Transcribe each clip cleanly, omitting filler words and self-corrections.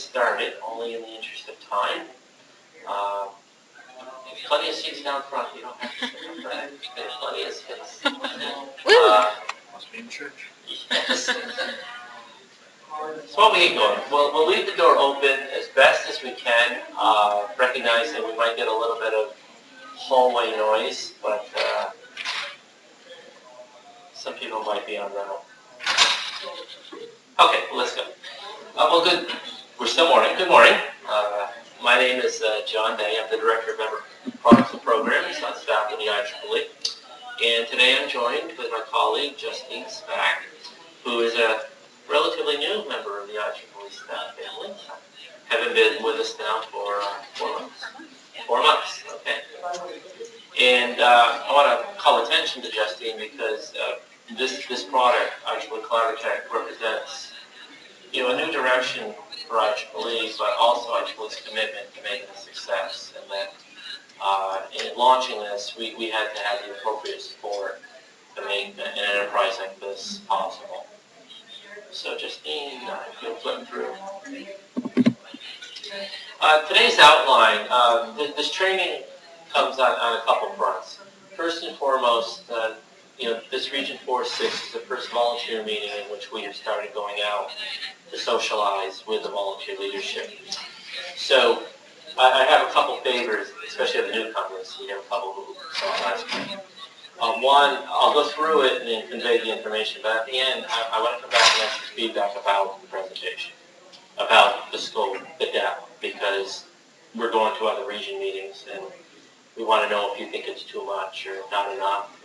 started, only in the interest of time. Plenty of seats down front. You don't have to sit up front. There's plenty of space. Must be in church. Yes. So what we get going. We'll leave the door open as best as we can, recognizing we might get a little bit of hallway noise, but some people might be on route. Okay, well, let's go. Well, good. We're still morning. Good morning. My name is John Day. I'm the Director of Member Products and Programs on staff with the IEEE. And today I'm joined with my colleague, Justine Spack, who is a relatively new member of the IEEE staff family. Having been with us now for 4 months. 4 months, okay. And I want to call attention to Justine because this product, IEEE Collabratec, represents a new direction for IEEE, but also IEEE's commitment to making it a success. And that in launching this, we had to have the appropriate support to make an enterprise like this possible. So Justine, if you'll flip through. Today's outline, this training comes on a couple fronts. First and foremost, this Region 4-6 is the first volunteer meeting in which we have started going out to socialize with the volunteer leadership. So I have a couple favors, especially of the newcomers. We have a couple who saw last week. One, I'll go through it and then convey the information, but at the end, I want to come back and ask you feedback about the presentation, about the scope, the depth, because we're going to other region meetings and we want to know if you think it's too much or not enough,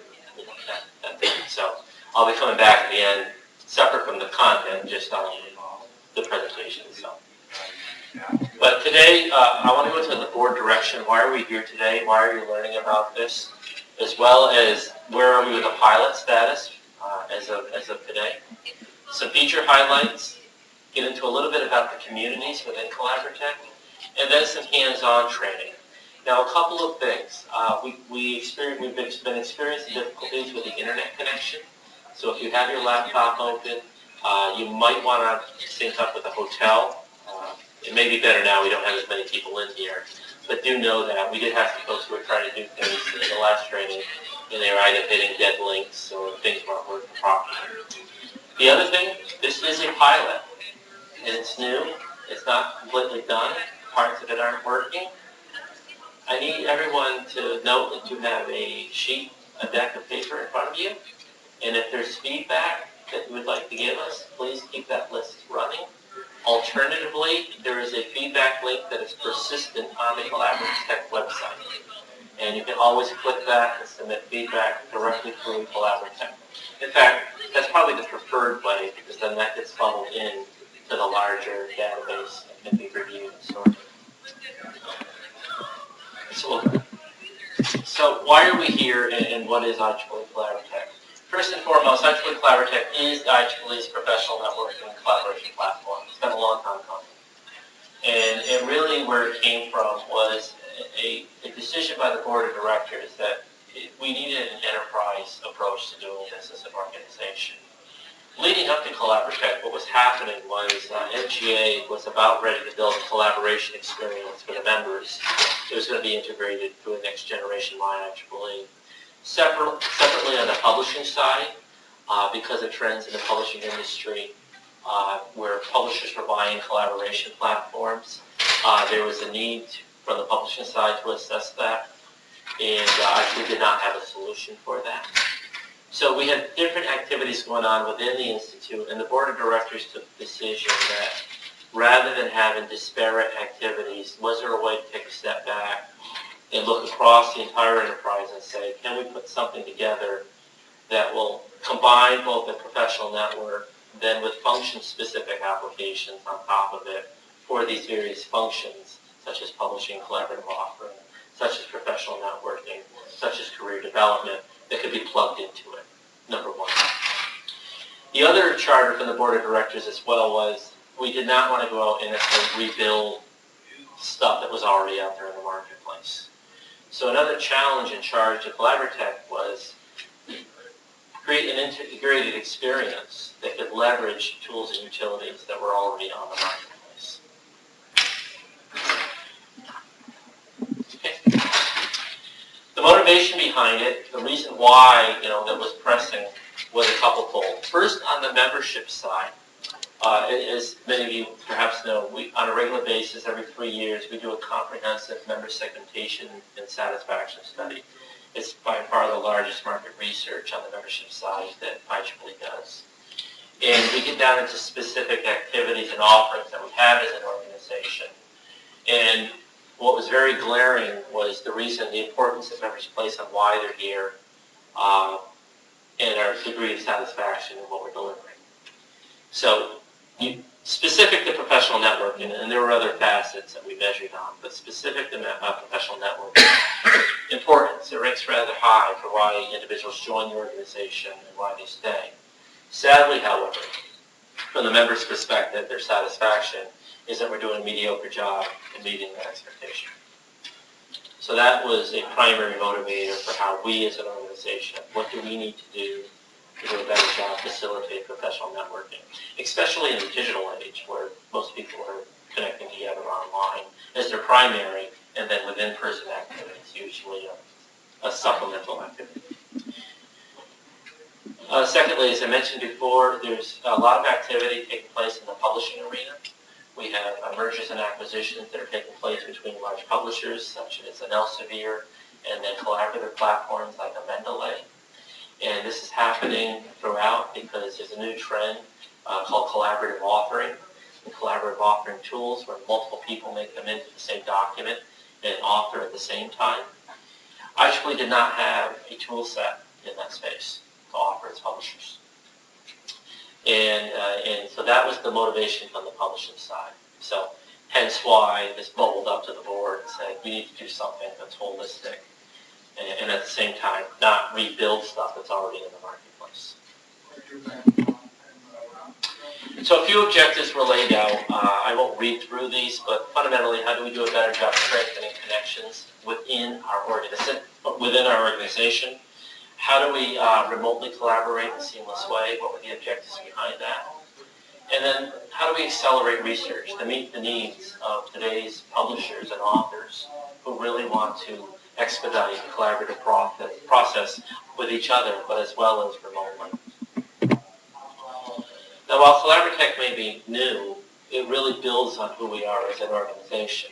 that thing. So I'll be coming back at the end, separate from the content, just on the presentation itself. But today, I want to go into the board direction. Why are we here today? Why are you learning about this? As well as where are we with the pilot status as of today? Some feature highlights, get into a little bit about the communities within Collabratec, and then some hands-on training. Now, a couple of things. We've been experiencing difficulties with the internet connection. So if you have your laptop open, you might want to sync up with a hotel. It may be better now. We don't have as many people in here. But do know that we did have some folks who were trying to do things in the last training, and they were either hitting dead links or things weren't working properly. The other thing, this is a pilot, and it's new. It's not completely done. Parts of it aren't working. I need everyone to note that you have a sheet, a deck of paper in front of you, and if there's feedback that you would like to give us, please keep that list running. Alternatively, there is a feedback link that is persistent on the Collabratec website, and you can always click that and submit feedback directly through Collabratec. In fact, that's probably the preferred way because then that gets funneled in to the larger database and can be reviewed and sorted. So why are we here and what is IEEE Collabratec? First and foremost, IEEE Collabratec is IEEE's professional networking and collaboration platform. It's been a long time coming. And really where it came from was a decision by the board of directors that we needed an enterprise approach to doing business and organization. Leading up to Collabratec, what was happening was MGA was about ready to build a collaboration experience for the members. It was going to be integrated through a next generation IEEE. Separately on the publishing side, because of trends in the publishing industry, where publishers were buying collaboration platforms, there was a need from the publishing side to assess that, and we did not have a solution for that. So we had different activities going on within the Institute, and the board of directors took the decision that rather than having disparate activities, was there a way to take a step back and look across the entire enterprise and say, can we put something together that will combine both the professional network, then with function-specific applications on top of it for these various functions, such as publishing, collaborative offering, such as professional networking, such as career development, that could be plugged into it, number one. The other charter from the board of directors as well was we did not want to go out and necessarily rebuild stuff that was already out there in the marketplace. So another challenge and charge to Collabratec was create an integrated experience that could leverage tools and utilities that were already on the marketplace. motivation behind it, the reason why, that was pressing was a couple-fold. First, on the membership side, as many of you perhaps know, we, on a regular basis, every 3 years, we do a comprehensive member segmentation and satisfaction study. It's by far the largest market research on the membership side that IEEE does. And we get down into specific activities and offerings that we have as an organization. And what was very glaring was the importance that members place on why they're here, and our degree of satisfaction in what we're delivering. So, specific to professional networking, and there were other facets that we measured on, but specific to professional networking, importance, it ranks rather high for why individuals join the organization and why they stay. Sadly, however, from the members' perspective, their satisfaction is that we're doing a mediocre job in meeting that expectation. So that was a primary motivator for how we as an organization, what do we need to do a better job facilitate professional networking, especially in the digital age where most people are connecting together online as their primary, and then with in-person activities, usually a supplemental activity. Secondly, as I mentioned before, there's a lot of activity taking place in the publishing arena. We have mergers and acquisitions that are taking place between large publishers, such as an Elsevier, and then collaborative platforms like a Mendeley. And this is happening throughout because there's a new trend called collaborative authoring, and collaborative authoring tools where multiple people may come into the same document and author at the same time. IEEE did not have a tool set in that space to offer its publishers. And so that was the motivation from the publishing side. So hence why this bubbled up to the board and said, we need to do something that's holistic and at the same time not rebuild stuff that's already in the marketplace. So a few objectives were laid out. I won't read through these, but fundamentally, how do we do a better job strengthening connections within our organization? How do we remotely collaborate in a seamless way? What were the objectives behind that? And then how do we accelerate research to meet the needs of today's publishers and authors who really want to expedite the collaborative process with each other, but as well as remotely? Now, while Collabratec may be new, it really builds on who we are as an organization.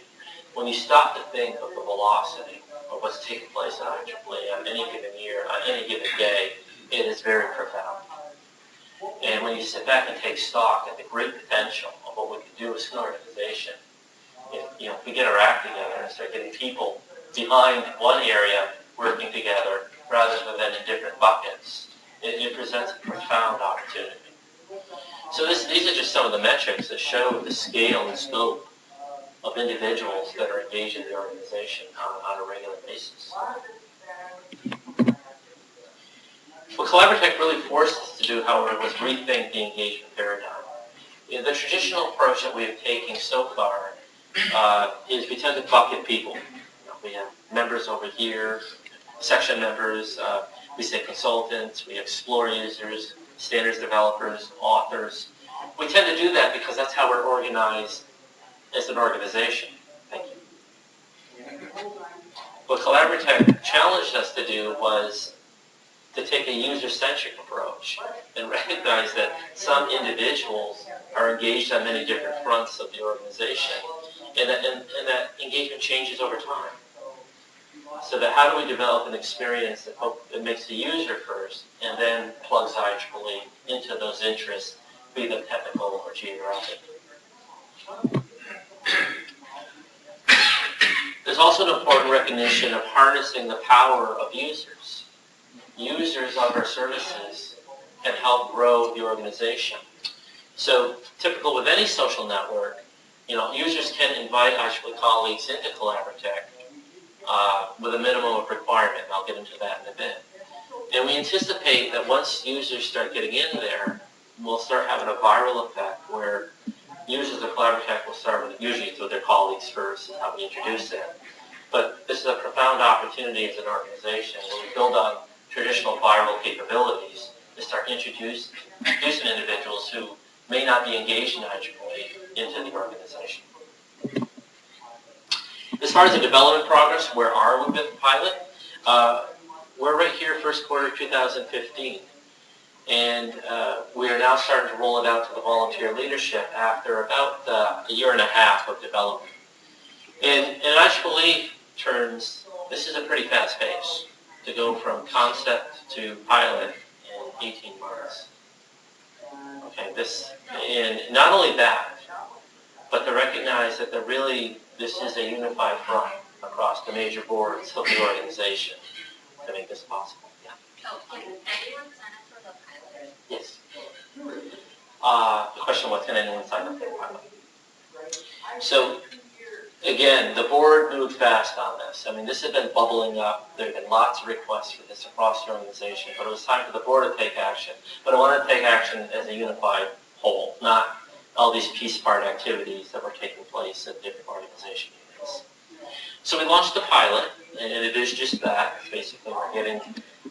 When you stop to think of the velocity of what's taking place at IEEE on any given year, on any given day, it is very profound. And when you sit back and take stock at the great potential of what we can do as an organization, if we get our act together and start getting people behind one area working together rather than in different buckets, it presents a profound opportunity. So these are just some of the metrics that show the scale and scope of individuals that are engaged in the organization on a regular basis. What Collabratec really forced us to do, however, was rethink the engagement paradigm. The traditional approach that we have taken so far is we tend to bucket people. We have members over here, section members, we say consultants, we explore users, standards developers, authors. We tend to do that because that's how we're organized as an organization. Thank you. What Collabratec challenged us to do was to take a user-centric approach and recognize that some individuals are engaged on many different fronts of the organization, and that engagement changes over time. So that how do we develop an experience that makes the user first and then plugs IEEE into those interests, be them technical or geographic. There's also an important recognition of harnessing the power of users. Users of our services can help grow the organization. So typical with any social network, users can invite IEEE colleagues into Collabratec with a minimum of requirement, and I'll get into that in a bit. And we anticipate that once users start getting in there, we'll start having a viral effect where users of Collabratec will start with, usually with their colleagues first, is how we introduce it. But this is a profound opportunity as an organization where we build on traditional viral capabilities to start introducing individuals who may not be engaged in IEEE into the organization. As far as the development progress, where are we with the pilot? We're right here, first quarter 2015. And we are now starting to roll it out to the volunteer leadership after about a year and a half of development. In IEEE terms, this is a pretty fast pace to go from concept to pilot in 18 months. Okay, and not only that, but to recognize that this is a unified front across the major boards of the organization to make this possible. Yeah. Oh, can anyone sign up for the pilot? Yes. The question was, can anyone sign up for the pilot? So, again, the board moved fast on this. I mean, this had been bubbling up. There had been lots of requests for this across the organization, but it was time for the board to take action. But I wanted to take action as a unified whole, not all these piece part activities that were taking place at different organization units. So we launched the pilot, and it is just that. Basically, we're getting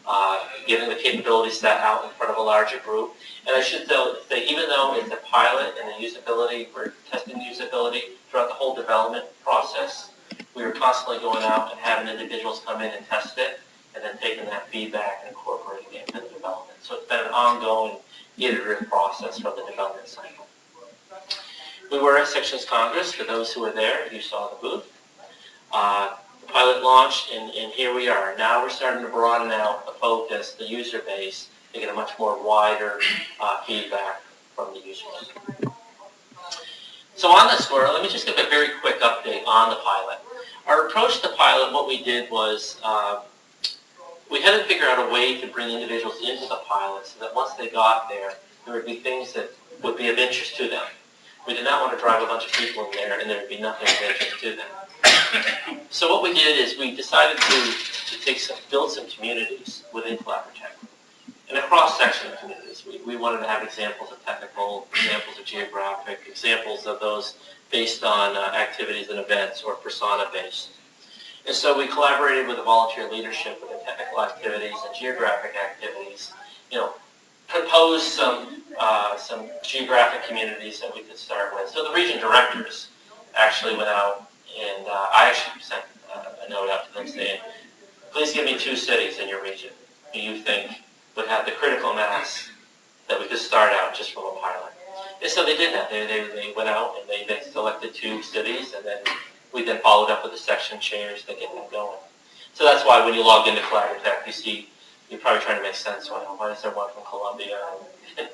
the capability set out in front of a larger group. And I should say, even though it's a pilot and the usability, we're testing the usability throughout the whole development process, we were constantly going out and having individuals come in and test it, and then taking that feedback and incorporating it into the development. So it's been an ongoing iterative process from the development cycle. We were at Sections Congress. For those who were there, you saw the booth. The pilot launched, and here we are. Now we're starting to broaden out the focus, the user base, to get a much more wider feedback from the users. So on this score, let me just give a very quick update on the pilot. Our approach to the pilot, what we did was we had to figure out a way to bring individuals into the pilot so that once they got there, there would be things that would be of interest to them. We did not want to drive a bunch of people in there and there would be nothing of interest to them. So what we did is we decided to build some communities within Collabratec. And a cross-section of communities. We wanted to have examples of technical, examples of geographic, examples of those based on activities and events or persona-based. And so we collaborated with the volunteer leadership with the technical activities and geographic activities, proposed some geographic communities that we could start with. So the region directors actually went out, and I actually sent a note out to them saying, please give me 2 cities in your region who you think would have the critical mass that we could start out just from a pilot. And so they did that. They went out and they selected 2 cities, and then we then followed up with the section chairs to get them going. So that's why when you log into Collabratec, you see, you're probably trying to make sense, why is there one from Columbia and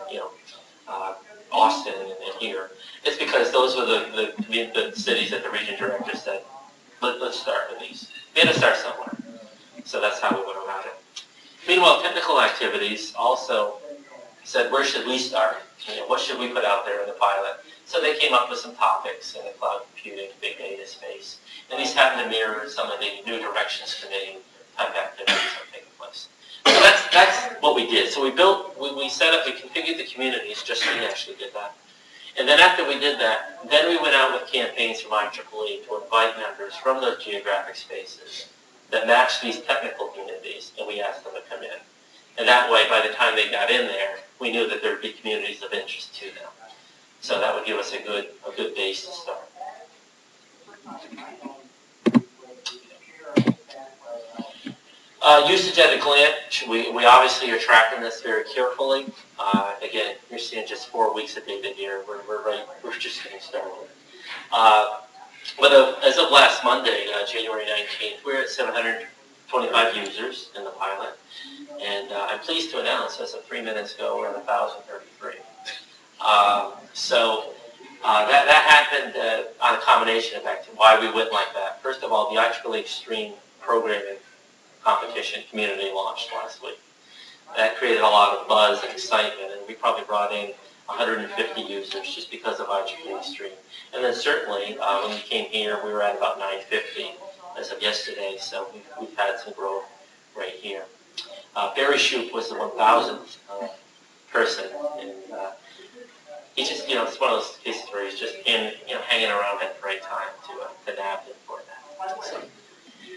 Austin and here? It's because those were the cities that the region director said, let's start with these. We had to start somewhere. So that's how we went about it. Meanwhile, technical activities also said, where should we start? What should we put out there in the pilot? So they came up with some topics in the cloud computing, big data space. And these happen to mirror some of the New Directions Committee type activities that are taking place. So that's what we did. So we configured the communities just so we actually did that. And then after we did that, then we went out with campaigns from IEEE to invite members from those geographic spaces that matched these technical communities, and we asked them to come in. And that way, by the time they got in there, we knew that there would be communities of interest to them. So that would give us a good base to start. Usage at a glance, we obviously are tracking this very carefully. Again, you're seeing just 4 weeks of data here. We're just getting started. But as of last Monday, January 19th, we're at 725 users in the pilot. And I'm pleased to announce, as of 3 minutes ago, we're at 1,033. That happened on a combination of factors. Why we went like that. First of all, the IEEE Extreme Programming Competition community launched last week. That created a lot of buzz and excitement, and we probably brought in 150 users just because of IEEE Extreme. And then certainly, when we came here, we were at about 950 as of yesterday, so we've had some growth right here. Barry Shoup was the 1,000th person, and he just, it's one of those cases where he's just hanging around at the right time to nab it for that.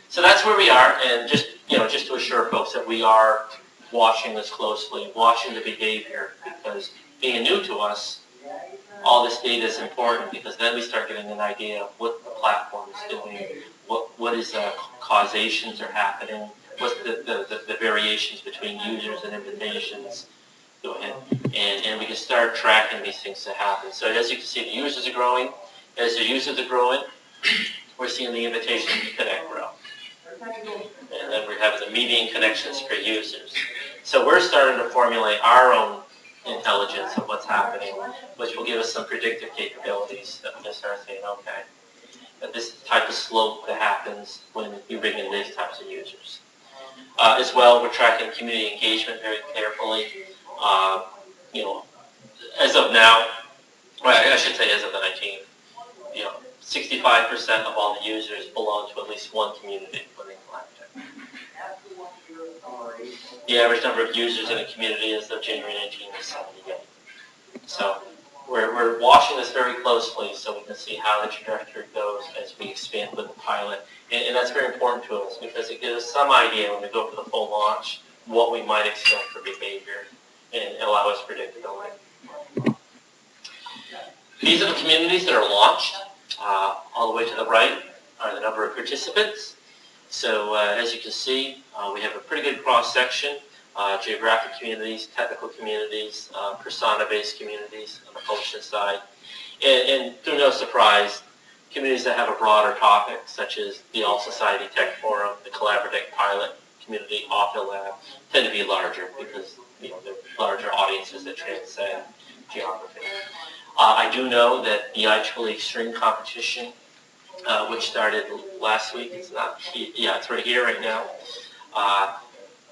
So that's where we are, and just to assure folks that we are watching this closely, watching the behavior, because being new to us, all this data is important, because then we start getting an idea of what the platform is doing, what is causations are happening, what's the variations between users and invitations. Go ahead. And we can start tracking these things that happen. So as you can see, the users are growing. As the users are growing, we're seeing the invitation to connect grow. And then we're having the median connections for users. So we're starting to formulate our own intelligence of what's happening, which will give us some predictive capabilities that we can start saying, okay, that this type of slope that happens when you bring in these types of users. As well, we're tracking community engagement very carefully. As of now, well, I should say as of the 19th, 65% of all the users belong to at least one community within Collabratec. The average number of users in a community as of January 19 is 78. So we're watching this very closely so we can see how the trajectory goes as we expand with the pilot. And that's very important to us because it gives us some idea when we go for the full launch what we might expect for behavior and allow us predictability. These are the communities that are launched. All the way to the right are the number of participants. So as you can see, we have a pretty good cross-section, geographic communities, technical communities, persona-based communities on the publishing side. And through no surprise, communities that have a broader topic, such as the All Society Tech Forum, the Collabratec Pilot Community, Author Lab, tend to be larger because they're larger audiences that transcend geography. I do know that the IEEE Extreme Competition, which started last week, it's right here right now.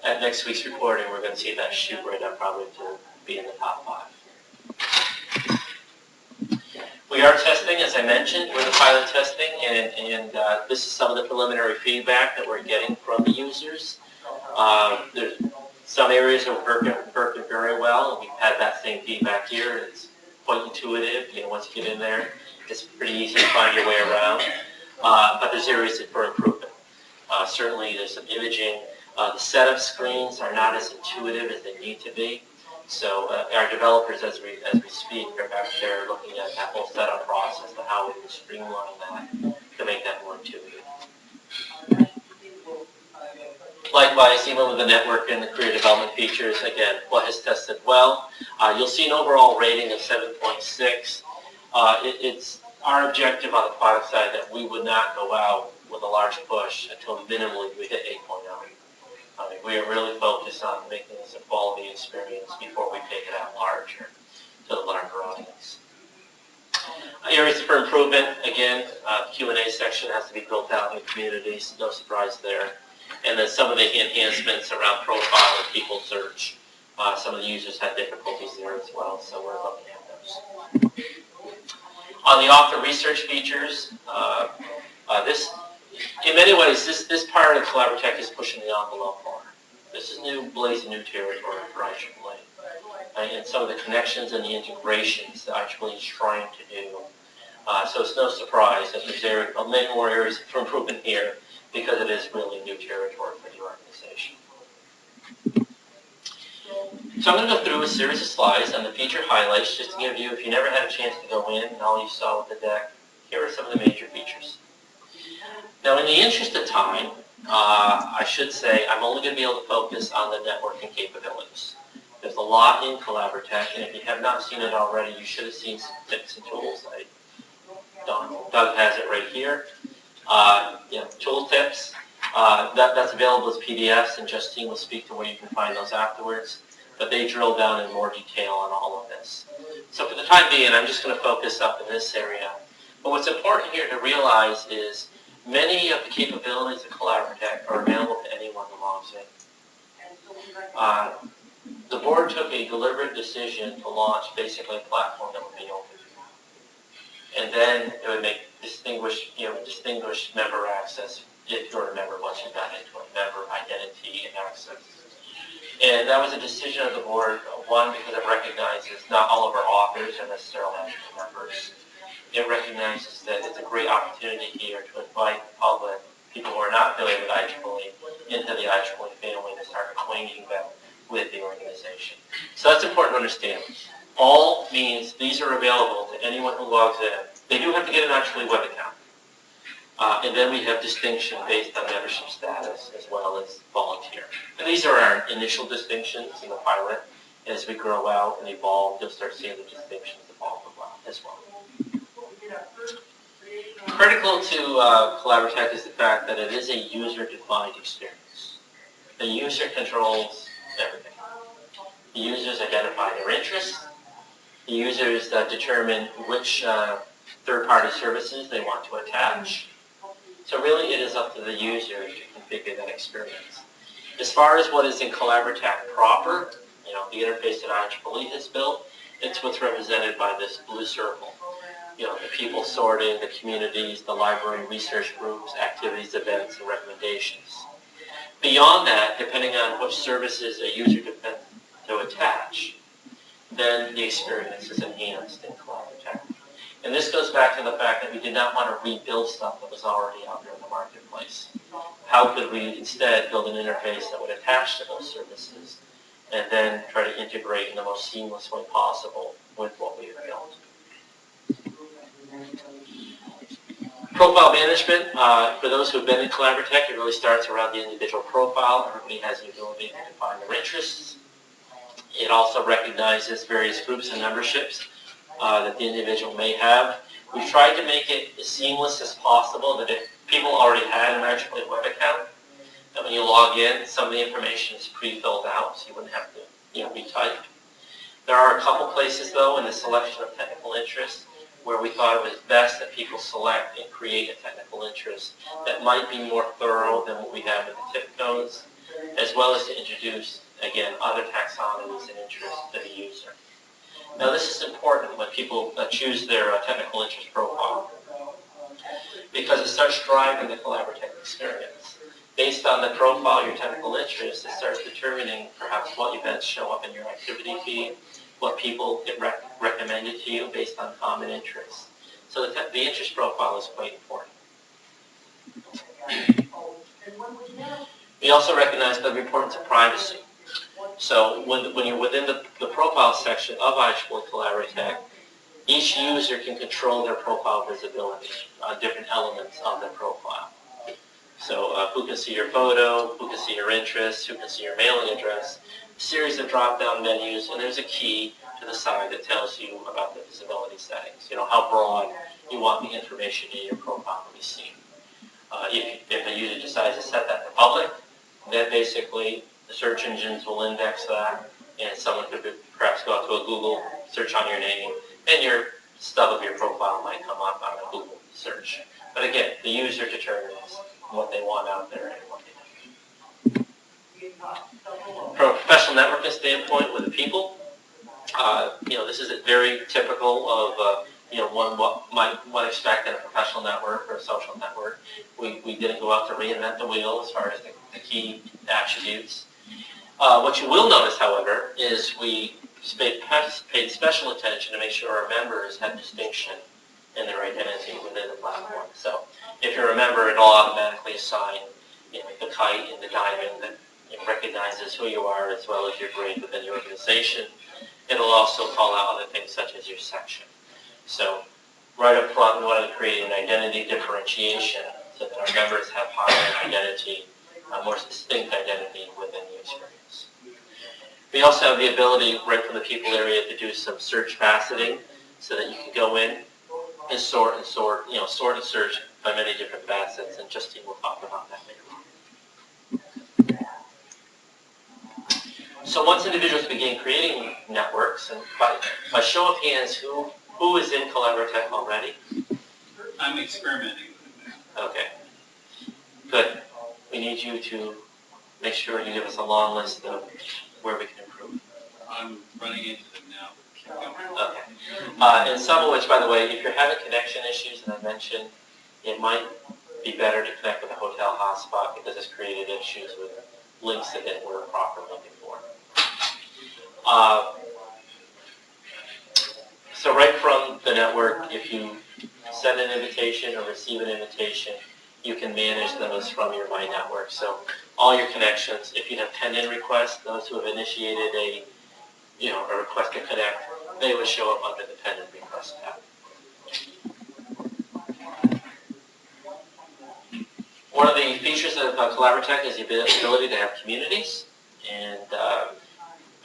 At next week's reporting, we're going to see that shoot right up probably to be in the top 5. We are testing, as I mentioned, we're the pilot testing, and this is some of the preliminary feedback that we're getting from the users. There's some areas that are working very well, and we've had that same feedback here. It's quite intuitive. Once you get in there, it's pretty easy to find your way around. But there's areas for improvement. Certainly, there's some imaging. The setup screens are not as intuitive as they need to be. So our developers, as we speak, are back there looking at that whole setup process and how we can streamline that to make that more intuitive. Likewise, even with the network and the career development features, again, what has tested well. You'll see an overall rating of 7.6. It's our objective on the product side that we would not go out with a large push until minimally we hit 8.0. We are really focused on making this a quality experience before we take it out larger to the larger audience. Areas for improvement, again, the Q&A section has to be built out in the communities, no surprise there. And then some of the enhancements around profile and people search. Some of the users had difficulties there as well, so we're looking at those. On the author research features, in many ways, this part of Collabratec is pushing the envelope more. This is blazing new territory for IEEE. And some of the connections and the integrations that IEEE is trying to do. So it's no surprise that there's many more areas for improvement here because it is really new territory for the organization. So I'm going to go through a series of slides on the feature highlights just to give you, if you never had a chance to go in and all you saw with the deck, here are some of the major features. Now, in the interest of time, I should say I'm only going to be able to focus on the networking capabilities. There's a lot in Collabratec, and if you have not seen it already, you should have seen some tips and tools. Doug has it right here. Tool tips. That's available as PDFs, and Justine will speak to where you can find those afterwards. But they drill down in more detail on all of this. So for the time being, I'm just going to focus up in this area. But what's important here to realize is many of the capabilities of Collabratec are available to anyone who logs in. The board took a deliberate decision to launch basically a platform that would be open. And then it would make distinguished member access if you're a member once you got into it, member identity and access. And that was a decision of the board, one, because it recognizes not all of our authors are necessarily members. It recognizes that it's a great opportunity here to invite the public, people who are not affiliated with IEEE, into the IEEE family to start acquainting them with the organization. So that's important to understand. All means these are available to anyone who logs in. They do have to get an IEEE web account. And then we have distinction based on membership status as well as volunteer. And these are our initial distinctions in the pilot. As we grow out and evolve, you'll start seeing the distinctions evolve as well. Critical to Collabratec is the fact that it is a user-defined experience. The user controls everything. The users identify their interests. The users determine which third-party services they want to attach. So really it is up to the user to configure that experience. As far as what is in Collabratec proper, the interface that IEEE has built, it's what's represented by this blue circle. The people sorting, the communities, the library research groups, activities, events, and recommendations. Beyond that, depending on which services a user depends to attach, then the experience is enhanced in Collabratec. And this goes back to the fact that we did not want to rebuild stuff that was already out there in the marketplace. How could we instead build an interface that would attach to those services and then try to integrate in the most seamless way possible with what we have built? Profile management, for those who have been in Collabratec, it really starts around the individual profile. Everybody has the ability to define their interests. It also recognizes various groups and memberships that the individual may have. We've tried to make it as seamless as possible, that if people already had an IEEE web account, that when you log in, some of the information is pre-filled out, so you wouldn't have to retype. There are a couple places, though, in the selection of technical interests where we thought it was best that people select and create a technical interest that might be more thorough than what we have in the tip codes, as well as to introduce, again, other taxonomies and interests to the user. Now, this is important when people choose their technical interest profile, because it starts driving the Collabratec experience. Based on the profile, your technical interest, it starts determining perhaps what events show up in your activity feed, what people get recommended to you based on common interests. So the interest profile is quite important. We also recognize the importance of privacy. So when you're within the profile section of IEEE Collabratec, each user can control their profile visibility on different elements of their profile. So who can see your photo, who can see your interests, who can see your mailing address, a series of drop-down menus, and there's a key to the side that tells you about the visibility settings, how broad you want the information in your profile to be seen. If a user decides to set that to public, then basically the search engines will index that, and someone could perhaps go out to a Google search on your name, and your stub of your profile might come up on a Google search. But again, the user determines what they want out there and what they don't. From a professional networking standpoint with the people, this is very typical of what one expect in a professional network or a social network. We didn't go out to reinvent the wheel as far as the key attributes. What you will notice, however, is we paid special attention to make sure our members had distinction in their identity within the platform. So if you're a member, it'll automatically assign the kite and the diamond that recognizes who you are as well as your grade within the organization. It'll also call out other things such as your section. So right up front, we wanted to create an identity differentiation so that our members have higher identity, a more distinct identity within the experience. We also have the ability right from the people area to do some search faceting so that you can go in and sort and search by many different facets, and Justine will talk about that later on. So once individuals begin creating networks, and by show of hands, who is in Collabratec already? I'm experimenting with it now. Okay, good. We need you to make sure you give us a long list of where we can improve. I'm running into them now. Okay. And some of which, by the way, if you're having connection issues, as I mentioned, it might be better to connect with a hotel hotspot because it's created issues with links that didn't work properly before. So right from the network, if you send an invitation or receive an invitation, you can manage those from your My Network. So all your connections, if you have pending requests, those who have initiated a request to connect, they would show up under the pending request tab. One of the features of Collabratec is the ability to have communities, and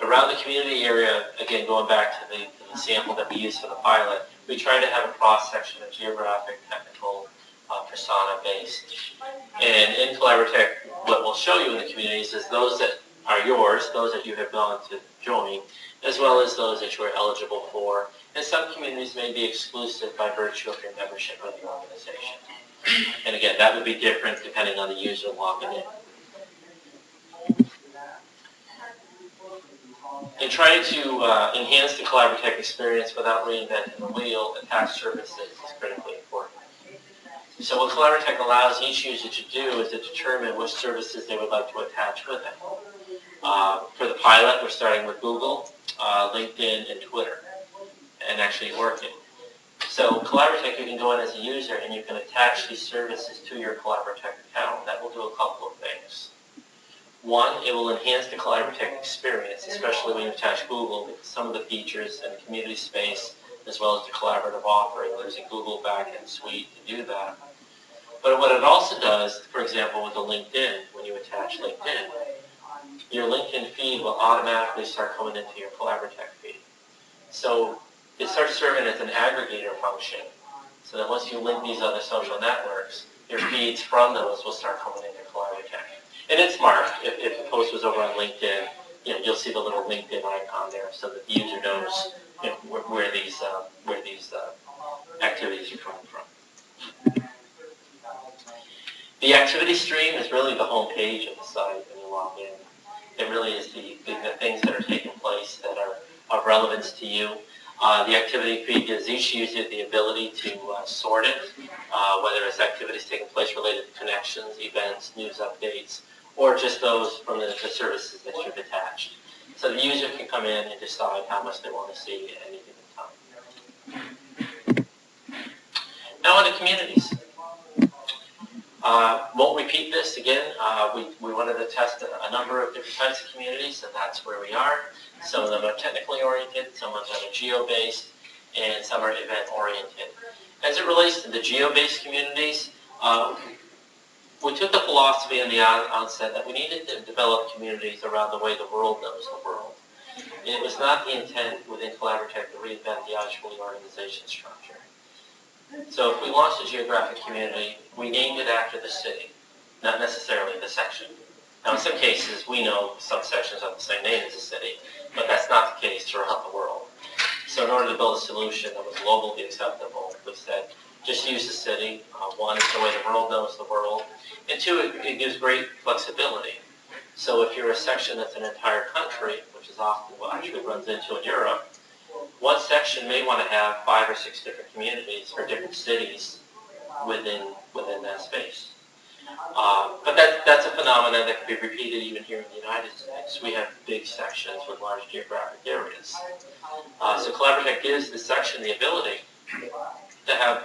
around the community area, again, going back to the sample that we used for the pilot, we try to have a cross-section of geographic, technical, persona-based. And in Collabratec, what we'll show you in the communities is those that are yours, those that you have gone to join, as well as those that you are eligible for. And some communities may be exclusive by virtue of your membership of the organization. And again, that would be different depending on the user logging in. In trying to enhance the Collabratec experience without reinventing the wheel, attached services is critically important. So what Collabratec allows each user to do is to determine which services they would like to attach with it. For the pilot, we're starting with Google, LinkedIn, and Twitter, and actually working. So Collabratec, you can go in as a user and you can attach these services to your Collabratec account. That will do a couple of things. One, it will enhance the Collabratec experience, especially when you attach Google, because some of the features and the community space, as well as the collaborative offering, there's a Google backend suite to do that. But what it also does, for example, with the LinkedIn, when you attach LinkedIn, your LinkedIn feed will automatically start coming into your Collabratec feed. So it starts serving as an aggregator function, so that once you link these other social networks, your feeds from those will start coming into Collabratec. And it's marked. If the post was over on LinkedIn, you'll see the little LinkedIn icon there, so that the user knows where these activities are coming from. The activity stream is really the home page of the site when you log in. It really is the things that are taking place that are of relevance to you. The activity feed gives each user the ability to sort it, whether it's activities taking place related to connections, events, news updates, or just those from the services that you've attached. So the user can come in and decide how much they want to see at any given time. Now on to communities. Won't repeat this again. We wanted to test a number of different types of communities, and that's where we are. Some of them are technically oriented, some of them are geo-based, and some are event-oriented. As it relates to the geo-based communities, we took the philosophy in the onset that we needed to develop communities around the way the world knows the world. It was not the intent within Collabratec to reinvent the IEEE organization structure. So if we launched a geographic community, we named it after the city, not necessarily the section. Now in some cases, we know some sections have the same name as the city, but that's not the case throughout the world. So in order to build a solution that was globally acceptable, we said, just use the city. One, it's the way the world knows the world. And two, it gives great flexibility. So if you're a section that's an entire country, which is often what actually runs into in Europe, one section may want to have 5 or 6 different communities or different cities within that space. But that's a phenomenon that can be repeated even here in the United States. We have big sections with large geographic areas. So Collabratec gives the section the ability to have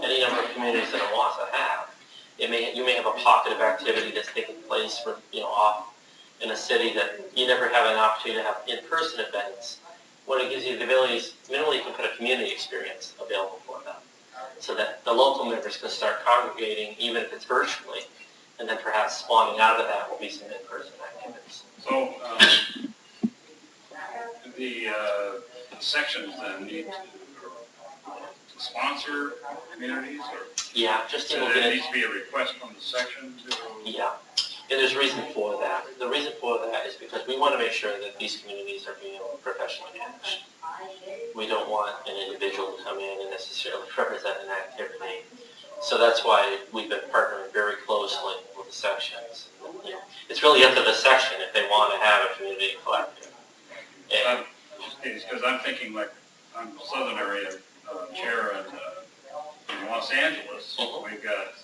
any number of communities that it wants to have. You may have a pocket of activity that's taking place off in a city that you never have an opportunity to have in-person events. What it gives you the ability is minimally you can put a community experience available for them, so that the local members can start congregating, even if it's virtually, and then perhaps spawning out of that will be some in-person activities. So the sections then need to sponsor communities, or yeah, just so there needs to be a request from the section to. Yeah, and there's a reason for that. The reason for that is because we want to make sure that these communities are being professionally managed. We don't want an individual to come in and necessarily represent an activity. So that's why we've been partnering very closely with the sections. It's really up to the section if they want to have a community collaborative. And Because I'm thinking like I'm southern area chair in Los Angeles. We've got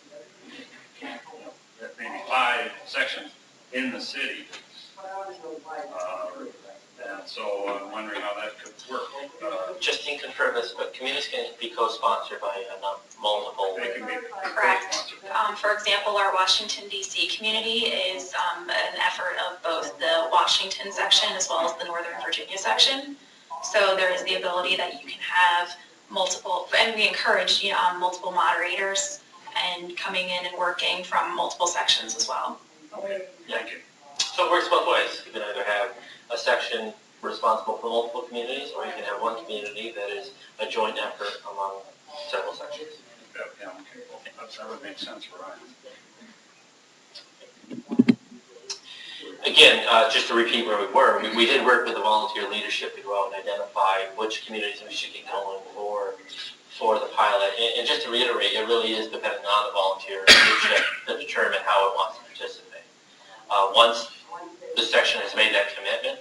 maybe 5 sections in the city. And so I'm wondering how that could work. just to confirm this, but communities can be co-sponsored by multiple. They can be Correct. For example, our Washington, D.C. community is an effort of both the Washington section as well as the Northern Virginia section. So there is the ability that you can have multiple, and we encourage multiple moderators and coming in and working from multiple sections as well. Okay, thank you. So it works both ways. You can either have a section responsible for multiple communities, or you can have one community that is a joint effort among several sections. Yeah, okay, well, that would make sense for Ryan. Again, just to repeat where we were, we did work with the volunteer leadership to go out and identify which communities we should get going for the pilot. And just to reiterate, it really is dependent on the volunteer leadership to determine how it wants to participate. Once the section has made that commitment,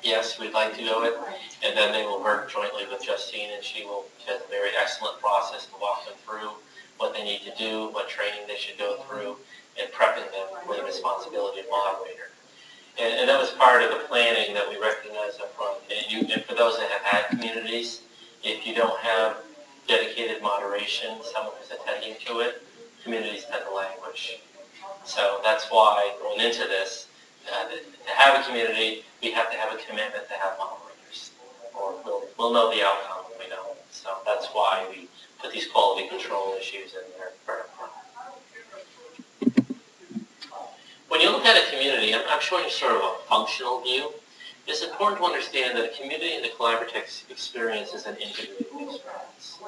yes, we'd like to do it, and then they will work jointly with Justine, and she has a very excellent process to walk them through what they need to do, what training they should go through, and prepping them for the responsibility of moderator. And that was part of the planning that we recognized up front. And for those that have had communities, if you don't have dedicated moderation, someone who's attending to it, communities tend to languish. So that's why going into this, to have a community, we have to have a commitment to have moderators, or we'll know the outcome when we know. So that's why we put these quality control issues in there right up front. When you look at a community, I'm showing you sort of a functional view. It's important to understand that a community in the Collabratec experience is an integrated experience.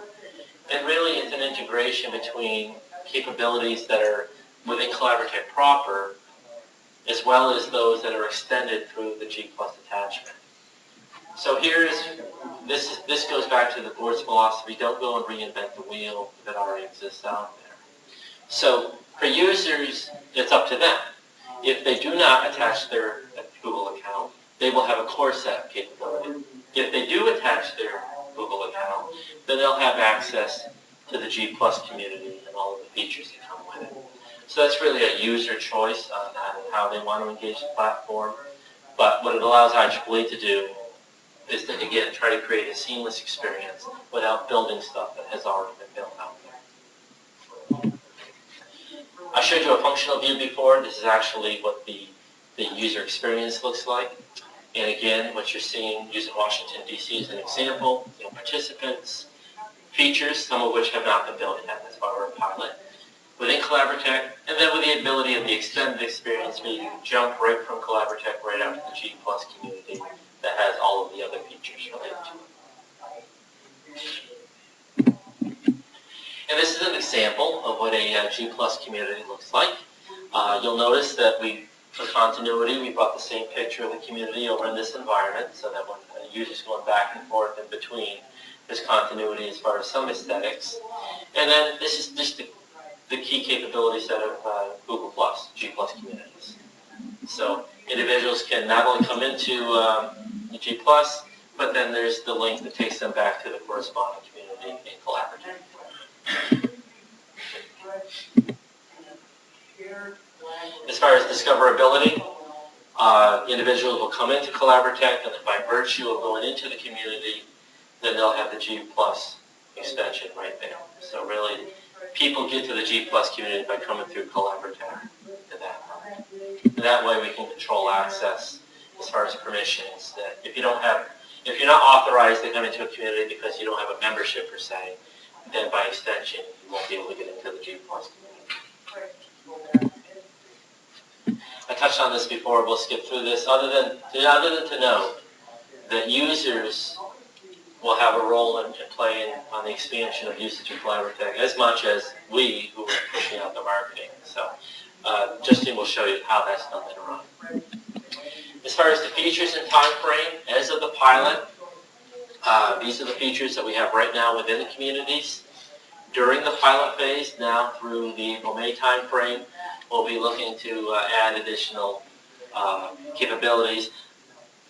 And really it's an integration between capabilities that are within Collabratec proper, as well as those that are extended through the G+ attachment. So this goes back to the board's philosophy: don't go and reinvent the wheel that already exists out there. So for users, it's up to them. If they do not attach their Google account, they will have a core set capability. If they do attach their Google account, then they'll have access to the G+ community and all of the features that come with it. So that's really a user choice on how they want to engage the platform. But what it allows IEEE to do is to, again, try to create a seamless experience without building stuff that has already been built out there. I showed you a functional view before. This is actually what the user experience looks like. And again, what you're seeing using Washington, D.C. as an example, participants, features, some of which have not been built yet. That's why we're a pilot. Within Collabratec, and then with the ability of the extended experience, where you can jump right from Collabratec right out to the G+ community that has all of the other features related to it. And this is an example of what a G+ community looks like. You'll notice that for continuity, we brought the same picture of the community over in this environment, so that when the user's going back and forth in between, there's continuity as far as some aesthetics. And then this is just the key capability set of Google+, G+ communities. So individuals can not only come into the G+, but then there's the link that takes them back to the corresponding community in Collabratec. As far as discoverability, individuals will come into Collabratec, and then by virtue of going into the community, then they'll have the G+ extension right there. So really, people get to the G+ community by coming through Collabratec to that point. That way we can control access as far as permissions. That if you're not authorized to come into a community because you don't have a membership per se, then by extension you won't be able to get into the G+ community. I touched on this before. We'll skip through this. Other than to note that users will have a role in playing on the expansion of usage of Collabratec as much as we who are pushing out the marketing. So Justine will show you how that's done later on. As far as the features and time frame, as of the pilot, these are the features that we have right now within the communities. During the pilot phase, now through the April-May time frame, we'll be looking to add additional capabilities.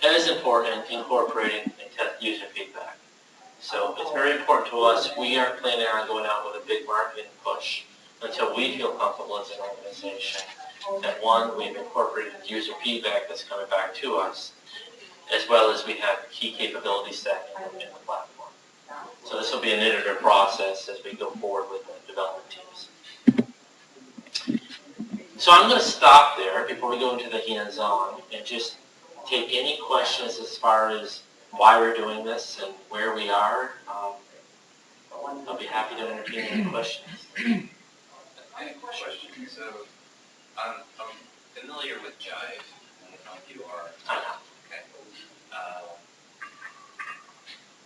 As important, incorporating user feedback. So it's very important to us. We aren't planning on going out with a big marketing push until we feel comfortable as an organization that, one, we've incorporated user feedback that's coming back to us, as well as we have key capabilities set in the platform. So this will be an iterative process as we go forward with the development teams. So I'm going to stop there before we go into the hands-on and just take any questions as far as why we're doing this and where we are. I'll be happy to entertain any questions. Jive. I don't know if you are. I know. Okay.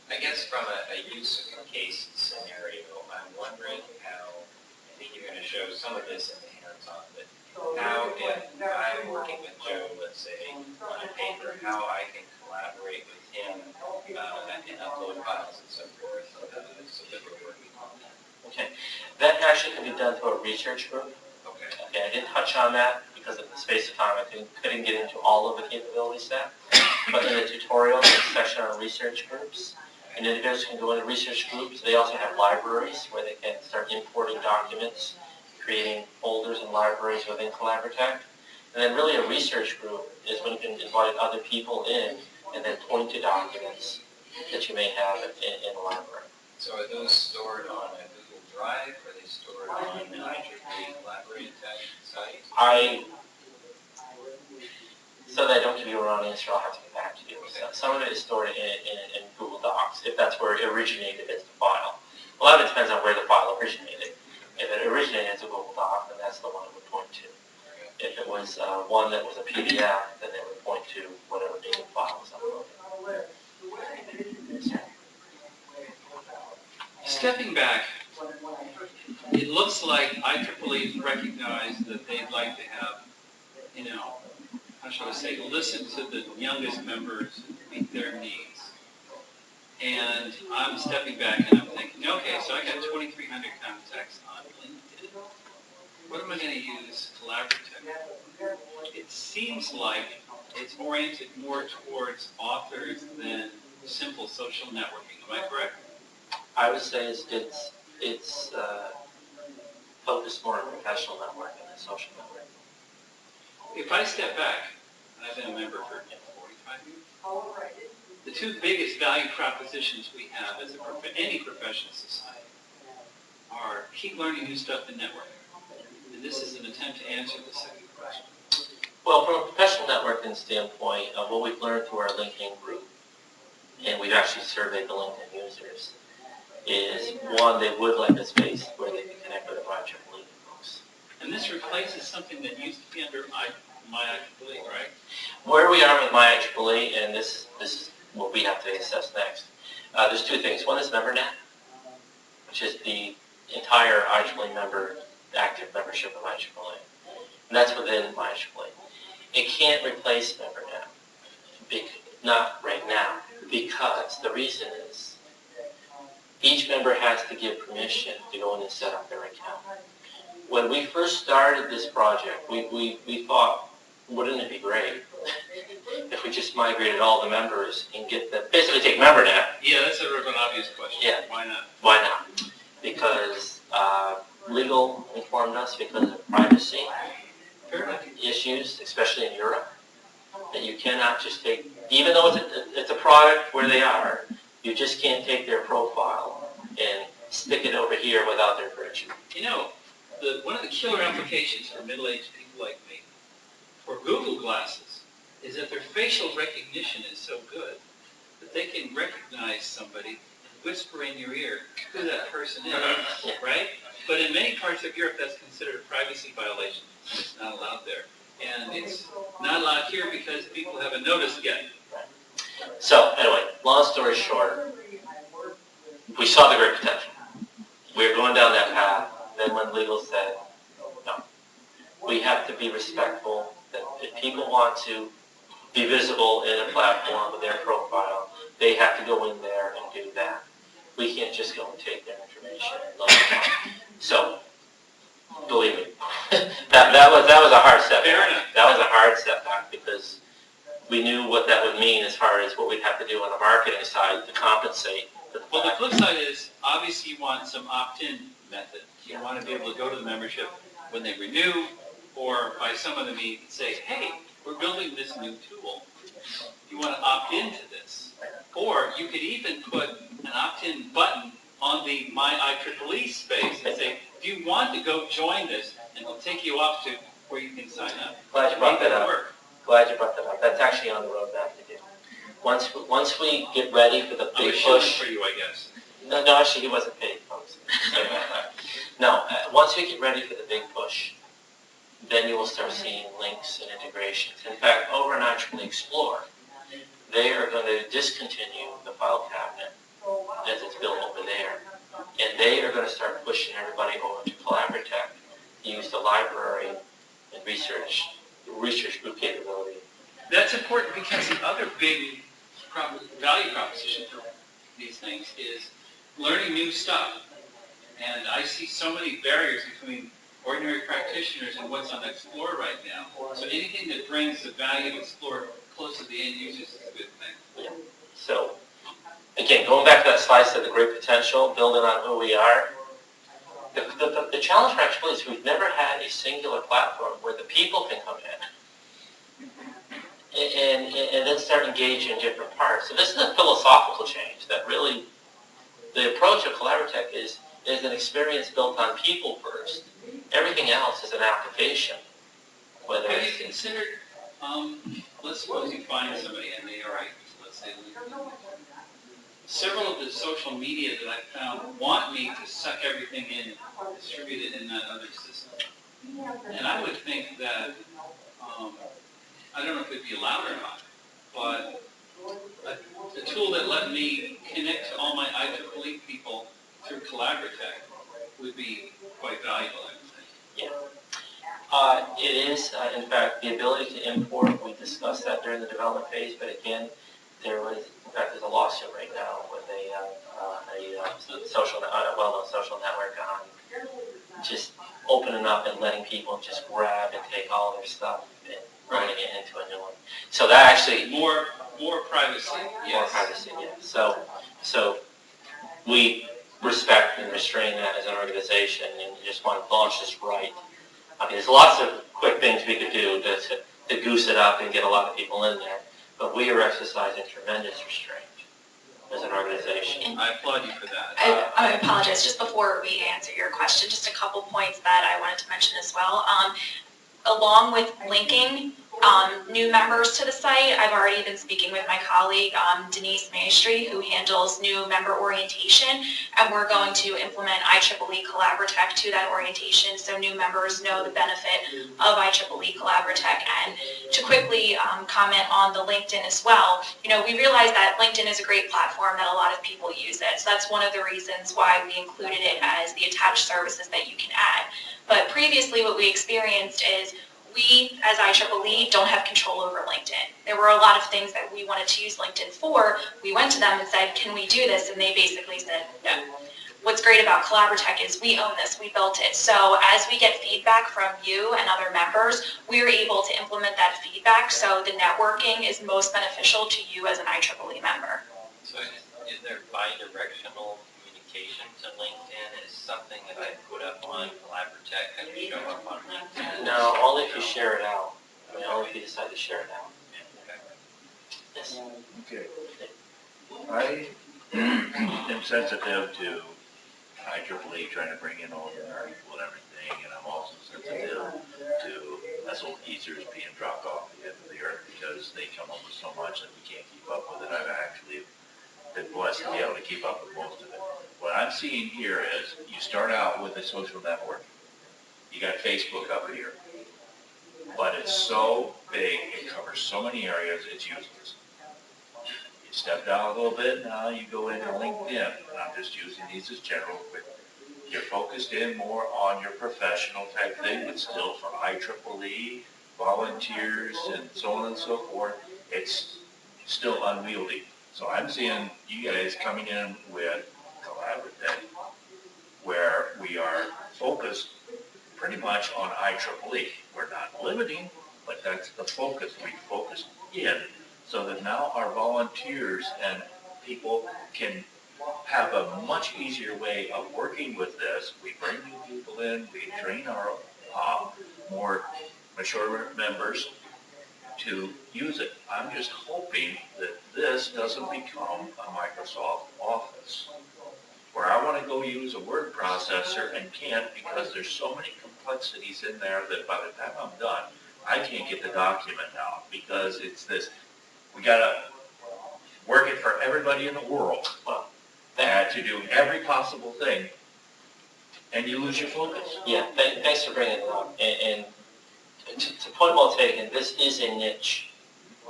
I guess from a use case scenario, I'm wondering how, I think you're going to show some of this in the hands-on, but how if I'm working with Joe, let's say, on a paper, how I can collaborate with him and upload files and so forth, so that we're working on that. Okay. That actually can be done through a research group. Okay. Okay, I didn't touch on that because of the space of time. I couldn't get into all of the capabilities set. But in the tutorial, there's a section on research groups. And individuals can go into research groups. They also have libraries where they can start importing documents, creating folders and libraries within Collabratec. And then really a research group is when you can invite other people in and then point to documents that you may have in the library. So are those stored on a Google Drive? Are they stored on an IEEE Collabratec site? So that I don't give you a wrong answer, I'll have to get back to you. So some of it is stored in Google Docs, if that's where it originated as the file. A lot of it depends on where the file originated. If it originated as a Google Doc, then that's the one it would point to. If it was one that was a PDF, then it would point to whatever native file was uploaded. Stepping back, it looks like IEEE recognized that they'd like to have, how shall I say, listen to the youngest members, meet their needs. And I'm stepping back and I'm thinking, okay, so I got 2,300 contacts on LinkedIn. What am I going to use Collabratec? It seems like it's oriented more towards authors than simple social networking. Am I correct? I would say it's focused more on professional networking than social networking. If I step back, and I've been a member for 45 years, the two biggest value propositions we have as any professional society are keep learning new stuff and networking. And this is an attempt to answer the second question. Well, from a professional networking standpoint, what we've learned through our LinkedIn group, and we've actually surveyed the LinkedIn users, is one, they would like a space where they can connect with a bunch of IEEE folks. And this replaces something that used to be under my IEEE, right? Where we are with my IEEE, and this is what we have to assess next, there's two things. One is MemberNet, which is the entire IEEE member, active membership of IEEE. And that's within my IEEE. It can't replace MemberNet, not right now, because the reason is each member has to give permission to go in and set up their account. When we first started this project, we thought, wouldn't it be great if we just migrated all the members and get them, basically take MemberNet. Yeah, that's sort of an obvious question. Yeah. Why not? Why not? Because legal informed us because of privacy Fair enough. issues, especially in Europe, that you cannot just take, even though it's a product where they are, you just can't take their profile and stick it over here without their permission. One of the killer applications for middle-aged people like me for Google glasses is that their facial recognition is so good that they can recognize somebody and whisper in your ear who that person is, right? But in many parts of Europe, that's considered a privacy violation. It's not allowed there. And it's not allowed here because people haven't noticed yet. So anyway, long story short, we saw the great potential. We were going down that path. Then when legal said, no, we have to be respectful that if people want to be visible in a platform with their profile, they have to go in there and do that. We can't just go and take their information and load it up. So, believe me, that was a hard setback. Fair enough. That was a hard setback because we knew what that would mean as far as what we'd have to do on the marketing side to compensate. Well, the flip side is, obviously you want some opt-in method. You want to be able to go to the membership when they renew, or by some other means say, hey, we're building this new tool. You want to opt into this. Or you could even put an opt-in button on the My IEEE space and say, do you want to go join this? And it'll take you off to where you can sign up. Glad you brought Make that it up. work. Glad you brought that up. That's actually on the roadmap to do. Once we get ready for the I big was push. shilling for you, I guess. No, actually, he wasn't paid, folks. No, once we get ready for the big push, then you will start seeing links and integrations. In fact, over on IEEE Explore, they are going to discontinue the file cabinet as it's built over there. And they are going to start pushing everybody over to Collabratec, use the library and research group capability. That's important because the other big value proposition for these things is learning new stuff. And I see so many barriers between ordinary practitioners and what's on Explore right now. So anything that brings the value of Explore close to the end users is a good thing. Yeah. So, again, going back to that slide said the great potential, building on who we are. The challenge for actually is we've never had a singular platform where the people can come in and then start engaging in different parts. So this is a philosophical change that really, the approach of Collabratec is an experience built on people first. Everything else is an application. Whether Have you considered, let's suppose you find somebody and they are, let's say, several of the social media that I found want me to suck everything in, distribute it in that other system. And I would think that, I don't know if it'd be allowed or not, but a tool that let me connect to all my IEEE people through Collabratec would be quite valuable, I would think. Yeah. It is, in fact, the ability to import, we discussed that during the development phase, but again, in fact, there's a lawsuit right now with a well-known social network on just opening up and letting people just grab and take all their stuff and running it into a new one. So that actually... More privacy, yes. More privacy, yeah. So we respect and restrain that as an organization and just want to launch this right. I mean, there's lots of quick things we could do to goose it up and get a lot of people in there, but we are exercising tremendous restraint as an organization. I applaud you for that. I apologize, just before we answer your question, just a couple points that I wanted to mention as well. Along with linking new members to the site, I've already been speaking with my colleague Denise Maestri, who handles new member orientation, and we're going to implement IEEE Collabratec to that orientation so new members know the benefit of IEEE Collabratec. And to quickly comment on the LinkedIn as well, we realize that LinkedIn is a great platform that a lot of people use it. So that's one of the reasons why we included it as the attached services that you can add. But previously what we experienced is we, as IEEE, don't have control over LinkedIn. There were a lot of things that we wanted to use LinkedIn for. We went to them and said, can we do this? And they basically said, no. What's great about Collabratec is we own this, we built it. So as we get feedback from you and other members, we're able to implement that feedback so the networking is most beneficial to you as an IEEE member. So is there bi-directional communication to LinkedIn? Is something that I put up on Collabratec going to show up on LinkedIn? No, only if you share it out. I mean, only if you decide to share it out. Yes. Okay. I am sensitive to IEEE trying to bring in all the people and everything, and I'm also sensitive to us old geezers being dropped off the end of the earth because they come up with so much that we can't keep up with it. I've actually been blessed to be able to keep up with most of it. What I'm seeing here is you start out with a social network. You got Facebook up here, but it's so big, it covers so many areas, it's useless. You step down a little bit, now you go into LinkedIn, and I'm just using these as general, but you're focused in more on your professional type thing, but still for IEEE, volunteers, and so on and so forth, it's still unwieldy. So I'm seeing you guys coming in with Collabratec, where we are focused pretty much on IEEE. We're not limiting, but that's the focus. We focus in so that now our volunteers and people can have a much easier way of working with this. We bring new people in, we train our more mature members to use it. I'm just hoping that this doesn't become a Microsoft Office, where I want to go use a word processor and can't because there's so many complexities in there that by the time I'm done, I can't get the document out because it's this, we got to work it for everybody in the world to do every possible thing, and you lose your focus. Yeah, thanks for bringing it up. And to point well taken, this is a niche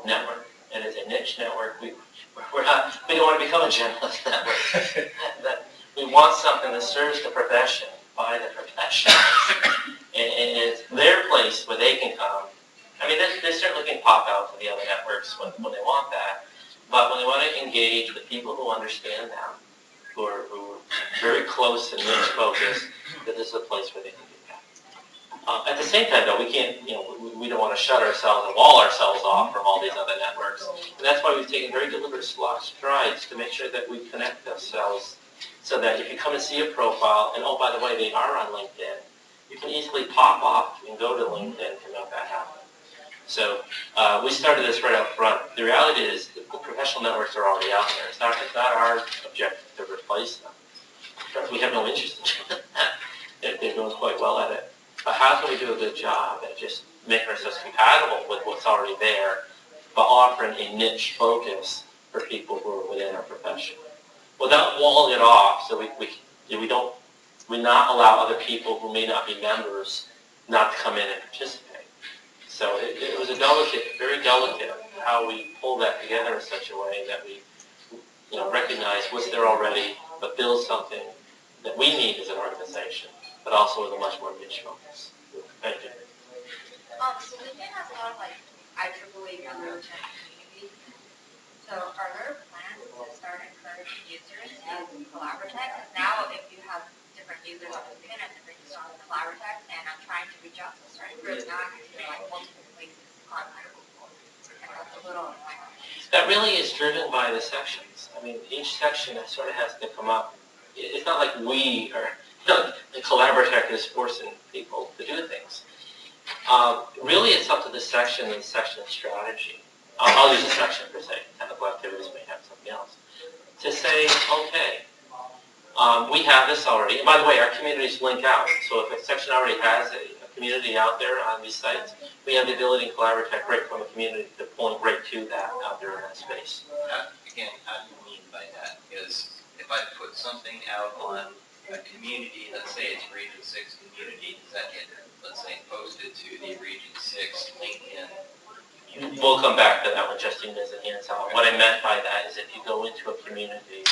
network. It is a niche network. We don't want to become a generalist network. That we want something that serves the profession by the profession, and it's their place where they can come. I mean, they certainly can pop out to the other networks when they want that, but when they want to engage with people who understand them, who are very close and niche focused, that this is a place where they can do that. At the same time, though, we can't, we don't want to shut ourselves and wall ourselves off from all these other networks. And that's why we've taken very deliberate strides to make sure that we connect ourselves so that if you come and see a profile, and oh, by the way, they are on LinkedIn, you can easily pop off and go to LinkedIn to make that happen. So we started this right up front. The reality is the professional networks are already out there. It's not our objective to replace them. In fact, we have no interest in doing that. They're doing quite well at it. But how can we do a good job at just making ourselves compatible with what's already there, but offering a niche focus for people who are within our profession, without walling it off, so we not allow other people who may not be members not to come in and participate. So it was very delicate how we pull that together in such a way that we recognize what's there already, but build something that we need as an organization, but also with a much more niche focus. Thank you. So LinkedIn has a lot of IEEE membership communities. So are there plans to start encouraging users to use Collabratec? Because now if you have different users on LinkedIn and different users on Collabratec, and I'm trying to reach out to a certain group, now I can see multiple places on Google. And that's a little annoying. That really is driven by the sections. I mean, each section sort of has to come up. It's not like we are, the Collabratec is forcing people to do things. Really, it's up to the section and the section strategy. I'll use a section per se. Technical activities may have something else. To say, okay, we have this already. And by the way, our communities link out. So if a section already has a community out there on these sites, we have the ability in Collabratec right from a community to point right to that out there in that space. Again, how do you mean by that? Because if I put something out on a community, let's say it's Region 6 community, does that get, let's say, posted to the Region 6 LinkedIn community? We'll come back to that one, Justine as a hands on. What I meant by that is if you go into a community,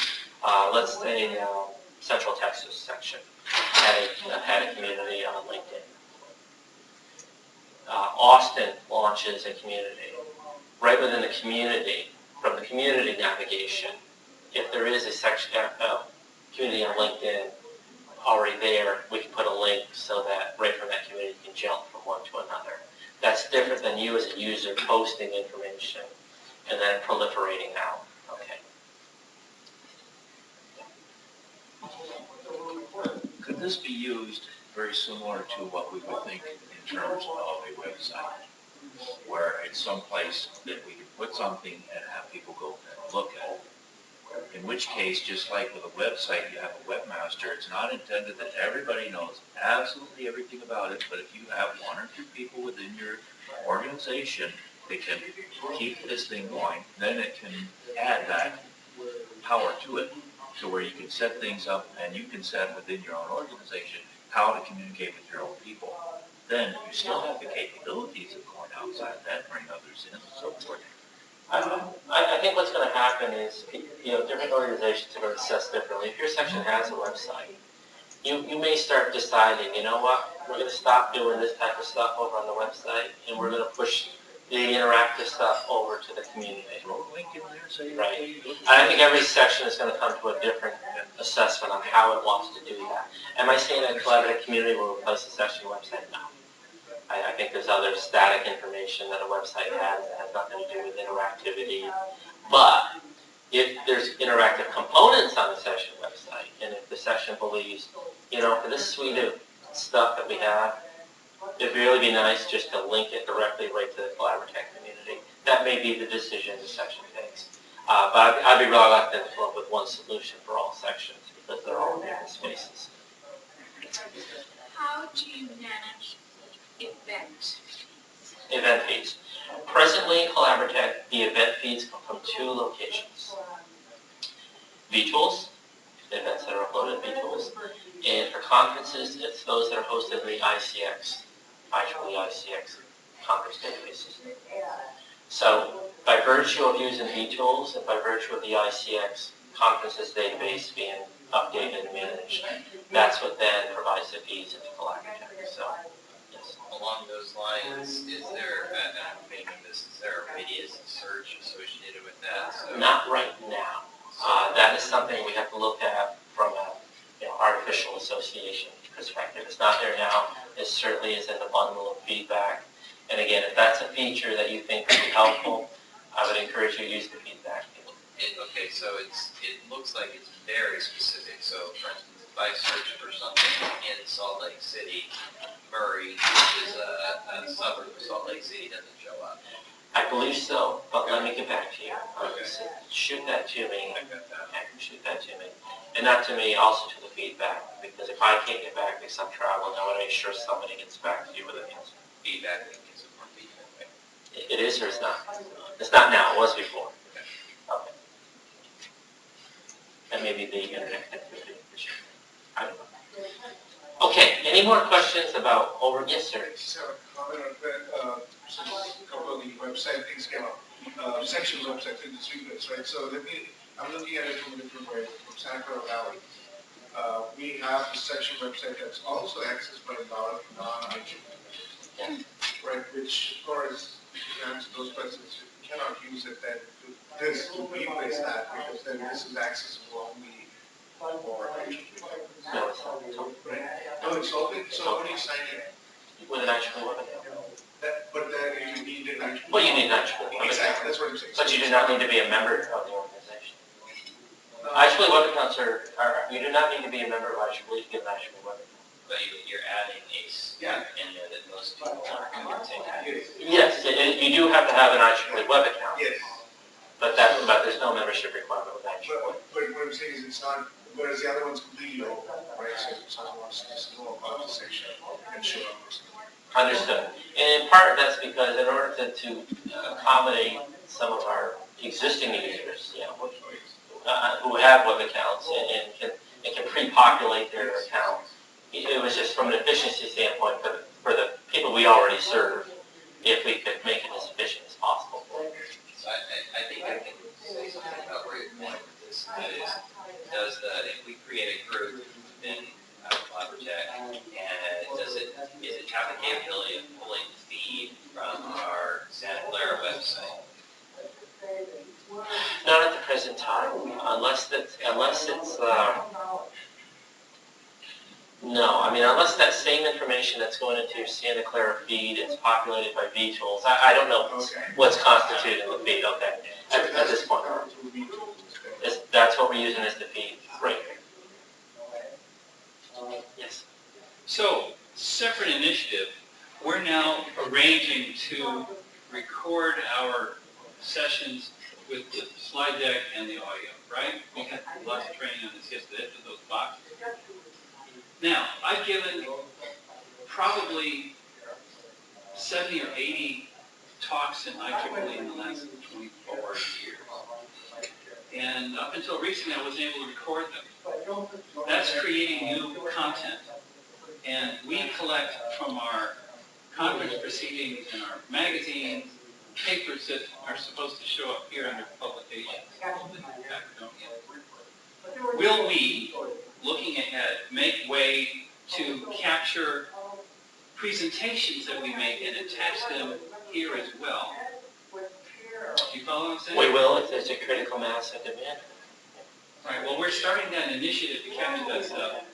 let's say Central Texas section had a community on LinkedIn. Austin launches a community. Right within the community, from the community navigation, if there is a section, community on LinkedIn already there, we can put a link so that right from that community you can jump from one to another. That's different than you as a user posting information and then proliferating out. Okay. Could this be used very similar to what we would think in terms of a website, where it's someplace that we can put something and have people go and look at it? In which case, just like with a website, you have a webmaster. It's not intended that everybody knows absolutely everything about it, but if you have one or two people within your organization that can keep this thing going, then it can add that power to it, to where you can set things up and you can set within your own organization how to communicate with your own people. Then you still have the capabilities of going outside that, bring others in, and so forth. I think what's going to happen is, different organizations are going to assess differently. If your section has a website, you may start deciding, you know what, we're going to stop doing this type of stuff over on the website, and we're going to push the interactive stuff over to the community. Throw a link in there, say, Right. I think every section is going to come to a different assessment on how it wants to do that. Am I saying that Collabratec community will replace the section website? No. I think there's other static information that a website has that has nothing to do with interactivity. But if there's interactive components on the session website, and if the session believes, for this suite of stuff that we have, it'd really be nice just to link it directly right to the Collabratec community. That may be the decision the section takes. But I'd be reluctant to come up with one solution for all sections because they're all in different spaces. How do you manage event? Event feeds. Presently in Collabratec, the event feeds come from two locations. vTools, events that are uploaded in vTools, and for conferences, it's those that are hosted in the ICX, IEEE ICX conference database system. So by virtue of using vTools and by virtue of the ICX conferences database being updated and managed, that's what then provides the feeds into Collabratec. So, yes. Along those lines, is there, and I'm thinking this, is there a radius search associated with that? So, Not right now. That is something we have to look at from a artificial association perspective. It's not there now. It certainly is in the bundle of feedback. And again, if that's a feature that you think would be helpful, I would encourage you to use the feedback. okay, so it looks like it's very specific. So, for instance, if I search for something in Salt Lake City, Murray, which is a suburb of Salt Lake City, doesn't show up. I believe so, but let me get back to you. Okay. Shoot that to me. I got that. Okay, shoot that to me. And that to me also to the feedback, because if I can't get back because I'm traveling, I want to make sure somebody gets back to you with an answer. Feedback link is a more feedback, right? It is or it's not? It's not now, it was before. Okay. That may be the internet connectivity issue. I don't know. Okay, any more questions about yes, sir? So, comment on that, since a couple of the website things came up, section websites in the streets, right? So I'm looking at it from a different way, from Santa Clara Valley. We have a section website that's also accessed by non-IT, right? Which, of course, to answer those questions, you cannot use it then to replace that, because then this is accessible only for IT. No, it's not. Right? No, it's open, so what are you signing? With an actual web account. But then you need an IT. Well, you need an actual web account. Exactly, that's what I'm saying. But you do not need to be a member of the organization. Actually, web accounts you do not need to be a member of IEEE to get an actual web account. But you're adding a step in there that most people aren't going to take. Yes, you do have to have an IEEE web account. Yes, But there's no membership requirement with IEEE. but what I'm saying is it's not, whereas the other one's completely open, right? So if someone wants to just know about the section and show up or something. Understood. And in part, that's because in order to accommodate some of our existing users, who have web accounts and can pre-populate their account, it was just from an efficiency standpoint for the people we already serve, if we could make it as efficient as possible. So I think I can say something about where you're going with this. That is, if we create a group within Collabratec, and is it have the capability of pulling the feed from our Santa Clara website? Not at the present time, unless it's, no, I mean, unless that same information that's going into your Santa Clara feed is populated by vTools. I don't know what's constituted in the feed, okay, at this point. That's what we're using as the feed, right? Yes. So, separate initiative, we're now arranging to record our sessions with the slide deck and the audio, right? We had lots of training on this yesterday for those boxes. Now, I've given probably 70 or 80 talks in IEEE in the last 24 years. And up until recently, I wasn't able to record them. That's creating new content. And we collect from our conference proceedings and our magazines, papers that are supposed to show up here under publications. Will we, looking ahead, make way to capture presentations that we make and attach them here as well? Do you follow what I'm saying? We will if there's a critical mass of demand. Right, well, we're starting that initiative to capture that stuff.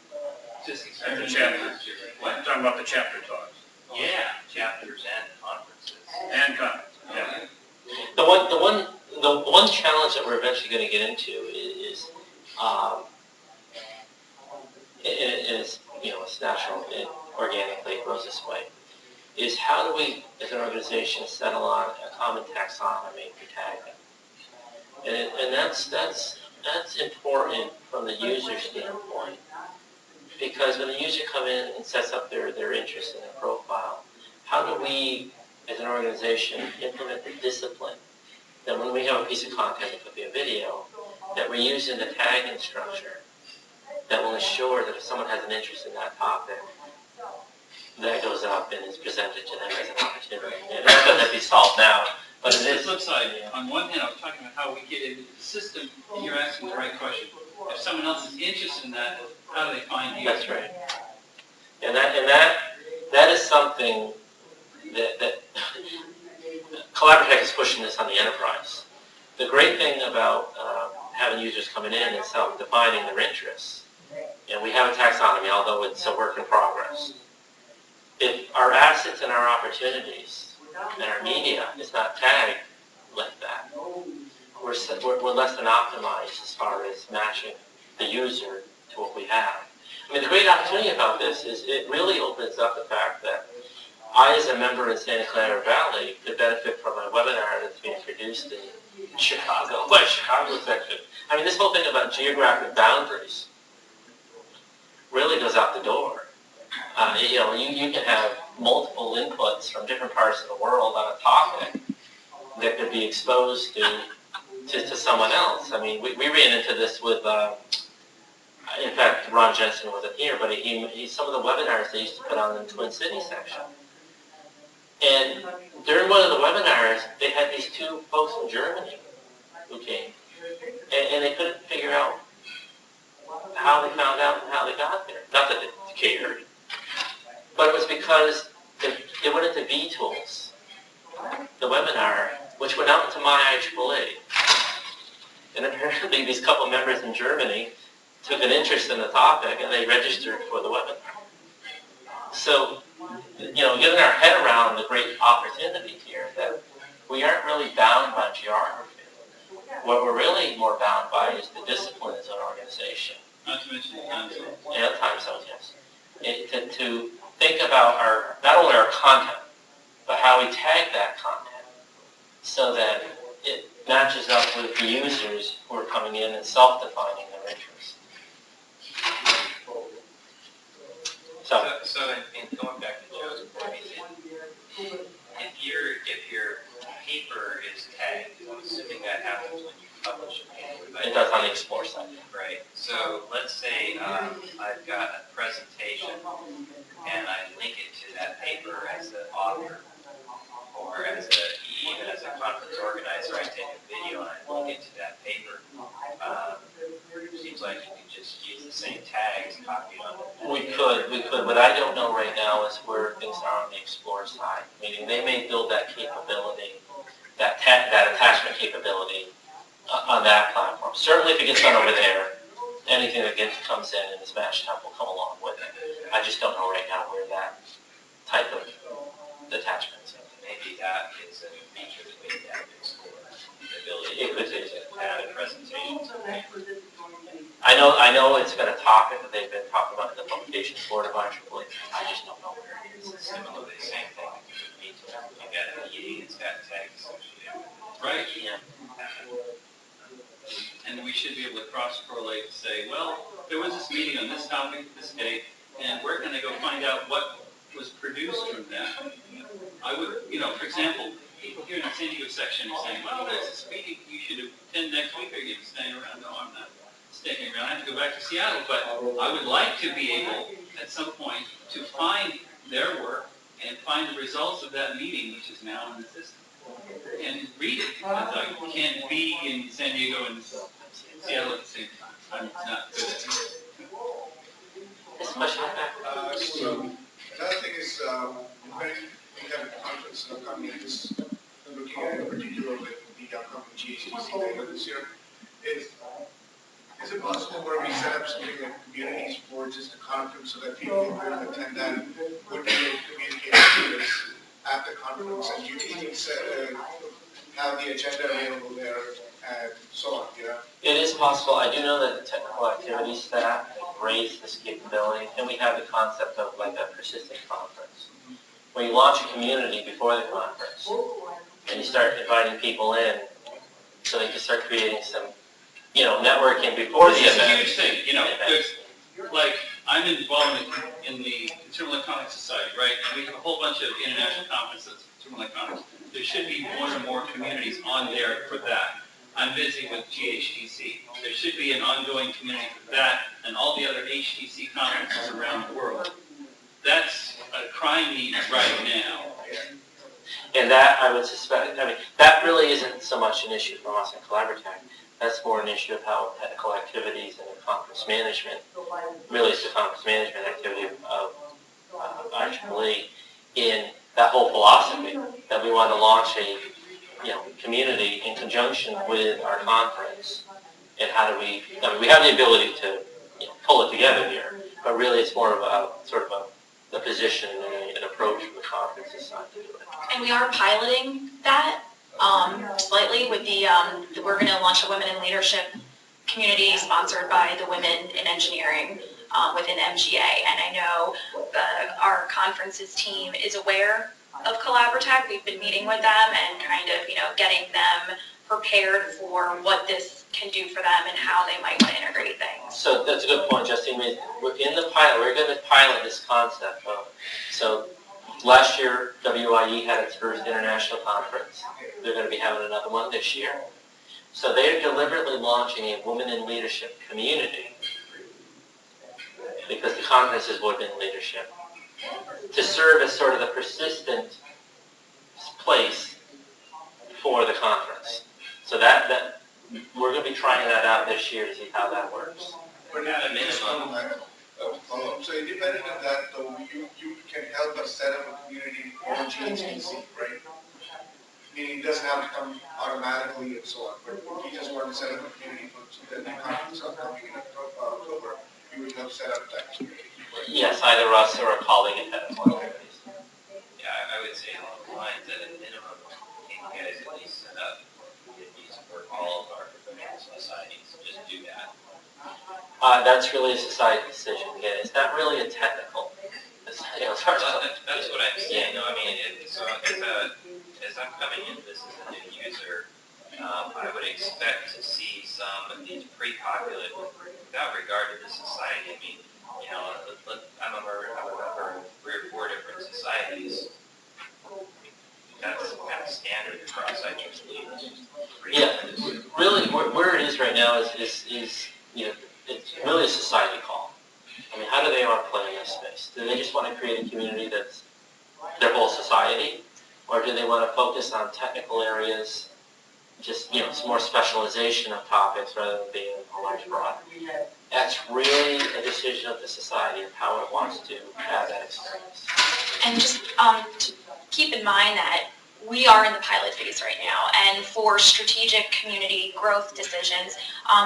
Just And the experimenting. chapters. I'm talking about the chapter talks. Yeah. Chapters and conferences. And comments, yeah. The one challenge that we're eventually going to get into is it's natural, it organically grows this way, is how do we, as an organization, settle on a common taxonomy for tagging? And that's important from the user standpoint, because when the user comes in and sets up their interest in their profile, how do we, as an organization, implement the discipline that when we have a piece of content, it could be a video, that we're using the tagging structure that will ensure that if someone has an interest in that topic, that goes up and is presented to them as an opportunity. And that doesn't have to be solved now, but it The is. flip side, on one hand, I was talking about how we get into the system, and you're asking the right question. If someone else is interested in that, how do they find you? That's right. And that is something that Collabratec is pushing this on the enterprise. The great thing about having users coming in and self-defining their interests, and we have a taxonomy, although it's a work in progress. If our assets and our opportunities and our media is not tagged like that, we're less than optimized as far as matching the user to what we have. I mean, the great opportunity about this is it really opens up the fact that I, as a member in Santa Clara Valley, could benefit from a webinar that's being produced in Chicago, by Chicago section. I mean, this whole thing about geographic boundaries really goes out the door. You can have multiple inputs from different parts of the world on a topic that could be exposed to someone else. I mean, we ran into this with, in fact, Ron Jensen wasn't here, but he some of the webinars they used to put on in the Twin Cities section. And during one of the webinars, they had these two folks from Germany who came, and they couldn't figure out how they found out and how they got there. Not that they cared, but it was because they went into V-Tools, the webinar, which went out into my IEEE. And apparently these couple members in Germany took an interest in the topic and they registered for the webinar. So, getting our head around the great opportunity here that we aren't really bound by geography. What we're really more bound by is the disciplines of an organization. Not to mention the time zone. And time zones, yes. To think about not only our content, but how we tag that content so that it matches up with the users who are coming in and self-defining their interests. So in going back to Joe's point, if your paper is tagged, I'm assuming that happens when you publish a paper. It does on the Explore side. Right. So let's say I've got a presentation and I link it to that paper as an author, or even as a conference organizer, I take a video and I link it to that paper. Seems like you can just use the same tags, copy it on the We could. What I don't know right now is where things are on the Explore side. Meaning they may build that capability, that attachment capability on that platform. Certainly if it gets done over there, anything that comes in and is matched up will come along with it. I just don't know right now where that type of attachment is. Maybe that is a feature that we have to explore. The ability It could be. to add a presentation to the paper. I know it's been a topic that they've been talking about in the publications board of IEEE. I just don't know where it is. Similarly, the same thing with me too. You got an IEEE, it's got tags associated with it. Right. Yeah. And we should be able to cross-correlate and say, well, there was this meeting on this topic, this date, and we're going to go find out what was produced from that. I would, for example, people here in the San Diego section are saying, well, there's this meeting, you should attend next week, or you're staying around. No, I'm not sticking around. I have to go back to Seattle, but I would like to be able, at some point, to find their work and find the results of that meeting, which is now in the system, and read it. Because I can't be in San Diego and Seattle at the same time. I'm not good at it. This question So another thing is, when we have a conference upcoming, just looking at it in particular with the upcoming GHTC later this year, is it possible where we set up something like communities for just a conference so that people who could attend that would be able to communicate with us at the conference, and you can have the agenda available there and so on, It is possible. I do know that the technical activities staff have raised this capability, and we have the concept of like a persistent conference. When you launch a community before the conference, and you start inviting people in, so they can start creating some, networking before the This is a event. huge thing, there's, like, I'm involved in the Consumer Electronics Society, right? And we have a whole bunch of international conferences, consumer electronics. There should be one or more communities on there for that. I'm busy with GHTC. There should be an ongoing community for that and all the other HTC conferences around the world. that's a crying need right now. And that, I would suspect, I mean, that really isn't so much an issue from us in Collabratec. That's more an issue of how technical activities and the conference management, really it's the conference management activity of IEEE in that whole philosophy that we want to launch a, community in conjunction with our conference. And how do we, I mean, we have the ability to pull it together here, but really it's more of a sort of a position and an approach from the conference side to do it. And we are piloting that slightly with we're going to launch a Women in Leadership community sponsored by the Women in Engineering within MGA. And I know our conferences team is aware of Collabratec. We've been meeting with them and kind of, getting them prepared for what this can do for them and how they might want to integrate things. So that's a good point, Justine. We're in the pilot. We're going to pilot this concept. So last year, WIE had its first international conference. They're going to be having another one this year. So they're deliberately launching a Women in Leadership community because the conference is Women in Leadership to serve as sort of the persistent place for the conference. So that we're going to be trying that out this year to see how that works. We're not a minimum. So independent of that, though, you can help us set up a community for GHTC, right? Meaning it doesn't have to come automatically and so on, but if you just want to set up a community for the new conference upcoming in October, you would help set up that community. Right? Yes, either us or a colleague at technical activities. Yeah, I would say along the lines at a minimum, can you guys at least set up communities for all of our professional societies? Just do that. That's really a society decision. Again, it's not really a technical. It's hard to. That's what I'm saying. I mean, as I'm coming into this as a new user, I would expect to see some of these pre-populated, without regard to the society. I mean, I'm a member of 3 or 4 different societies. That's kind of standard across IEEE. Yeah, really, where it is right now is it's really a society call. I mean, how do they want to play in this space? Do they just want to create a community that's their whole society? Or do they want to focus on technical areas, just, some more specialization of topics rather than being a large broad? That's really a decision of the society of how it wants to have that experience. And just to keep in mind that we are in the pilot phase right now, and for strategic community growth decisions,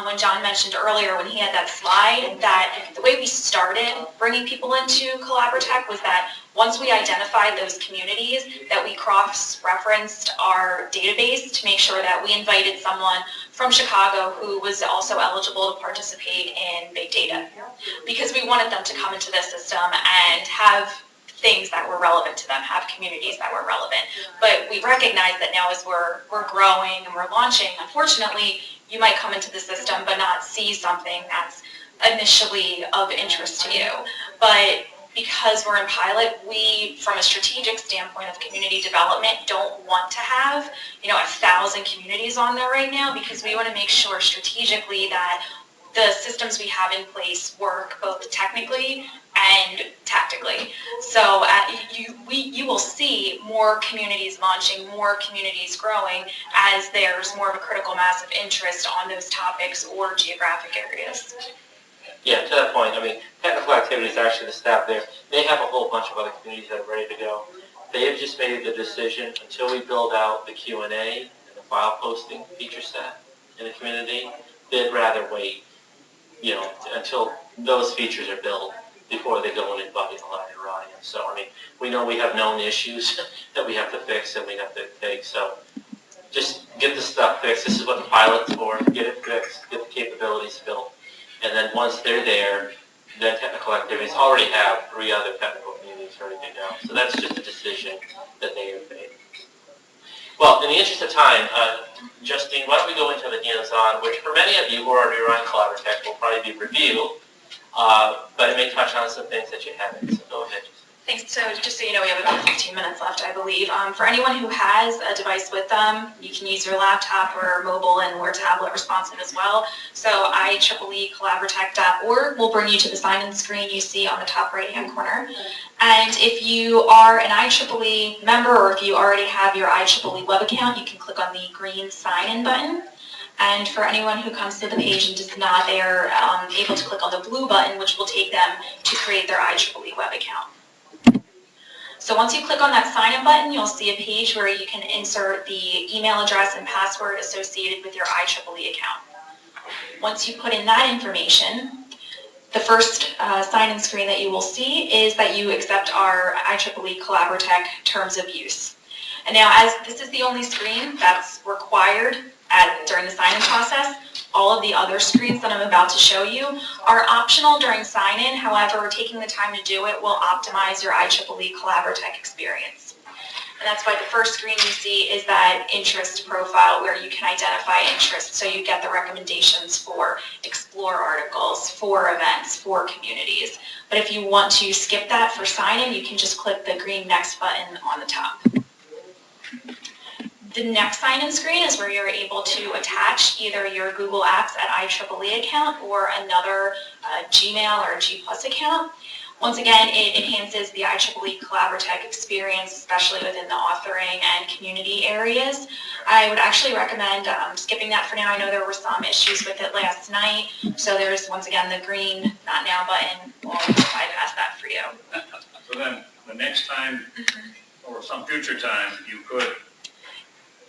when John mentioned earlier when he had that slide, that the way we started bringing people into Collabratec was that once we identified those communities, that we cross-referenced our database to make sure that we invited someone from Chicago who was also eligible to participate in big data, because we wanted them to come into the system and have things that were relevant to them, have communities that were relevant. But we recognize that now as we're growing and we're launching, unfortunately, you might come into the system but not see something that's initially of interest to you. But because we're in pilot, we, from a strategic standpoint of community development, don't want to have, 1,000 communities on there right now, because we want to make sure strategically that the systems we have in place work both technically and tactically. So you will see more communities launching, more communities growing as there's more of a critical mass of interest on those topics or geographic areas. Yeah, to that point, I mean, technical activities, actually the staff there, they have a whole bunch of other communities that are ready to go. They have just made the decision, until we build out the Q&A and the file posting feature set in the community, they'd rather wait, until those features are built before they go and invite a larger audience. So, I mean, we know we have known issues that we have to fix and we have to take. So, just get the stuff fixed. This is what the pilot's for. Get it fixed. Get the capabilities built. And then once they're there, then technical activities already have 3 other technical communities ready to go. So that's just a decision that they have made. Well, in the interest of time, Justine, why don't we go into the hands-on, which for many of you who are already around Collabratec will probably be review, but it may touch on some things that you haven't. So go ahead, Justine. Thanks. So just so you know, we have about 15 minutes left, I believe. For anyone who has a device with them, you can use your laptop or mobile and we're tablet responsive as well. So IEEE Collabratec.org will bring you to the sign-in screen you see on the top right-hand corner. And if you are an IEEE member or if you already have your IEEE web account, you can click on the green sign-in button. And for anyone who comes to the page and does not, they are able to click on the blue button, which will take them to create their IEEE web account. So once you click on that sign-in button, you'll see a page where you can insert the email address and password associated with your IEEE account. Once you put in that information, the first sign-in screen that you will see is that you accept our IEEE Collabratec terms of use. And now, as this is the only screen that's required during the sign-in process, all of the other screens that I'm about to show you are optional during sign-in. However, taking the time to do it will optimize your IEEE Collabratec experience. And that's why the first screen you see is that interest profile where you can identify interest. So you get the recommendations for explore articles, for events, for communities. But if you want to skip that for sign-in, you can just click the green next button on the top. The next sign-in screen is where you're able to attach either your Google Apps at IEEE account or another Gmail or G+ account. Once again, it enhances the IEEE Collabratec experience, especially within the authoring and community areas. I would actually recommend skipping that for now. I know there were some issues with it last night, so there's once again the green not now button. We'll bypass that for you. So then, the next time, or some future time,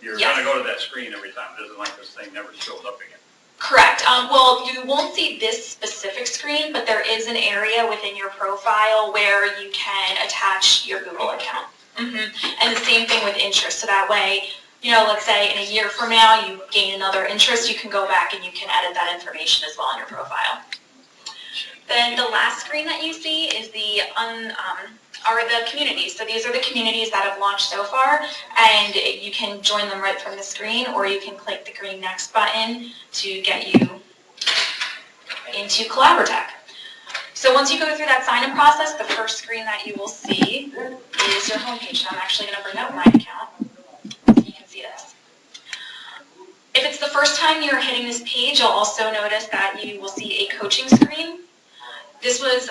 you're Yes. going to go to that screen every time. It isn't like this thing never shows up again. Correct. Well, you won't see this specific screen, but there is an area within your profile where you can attach your Google account. And the same thing with interest. So that way, you know, let's say in a year from now you gain another interest, you can go back and you can edit that information as well in your profile. Then the last screen that you see is the communities. So these are the communities that have launched so far, and you can join them right from the screen, or you can click the green next button to get you into Collabratec. So once you go through that sign-in process, the first screen that you will see is your homepage. And I'm actually going to bring up my account so you can see this. If it's the first time you're hitting this page, you'll also notice that you will see a coaching screen. This was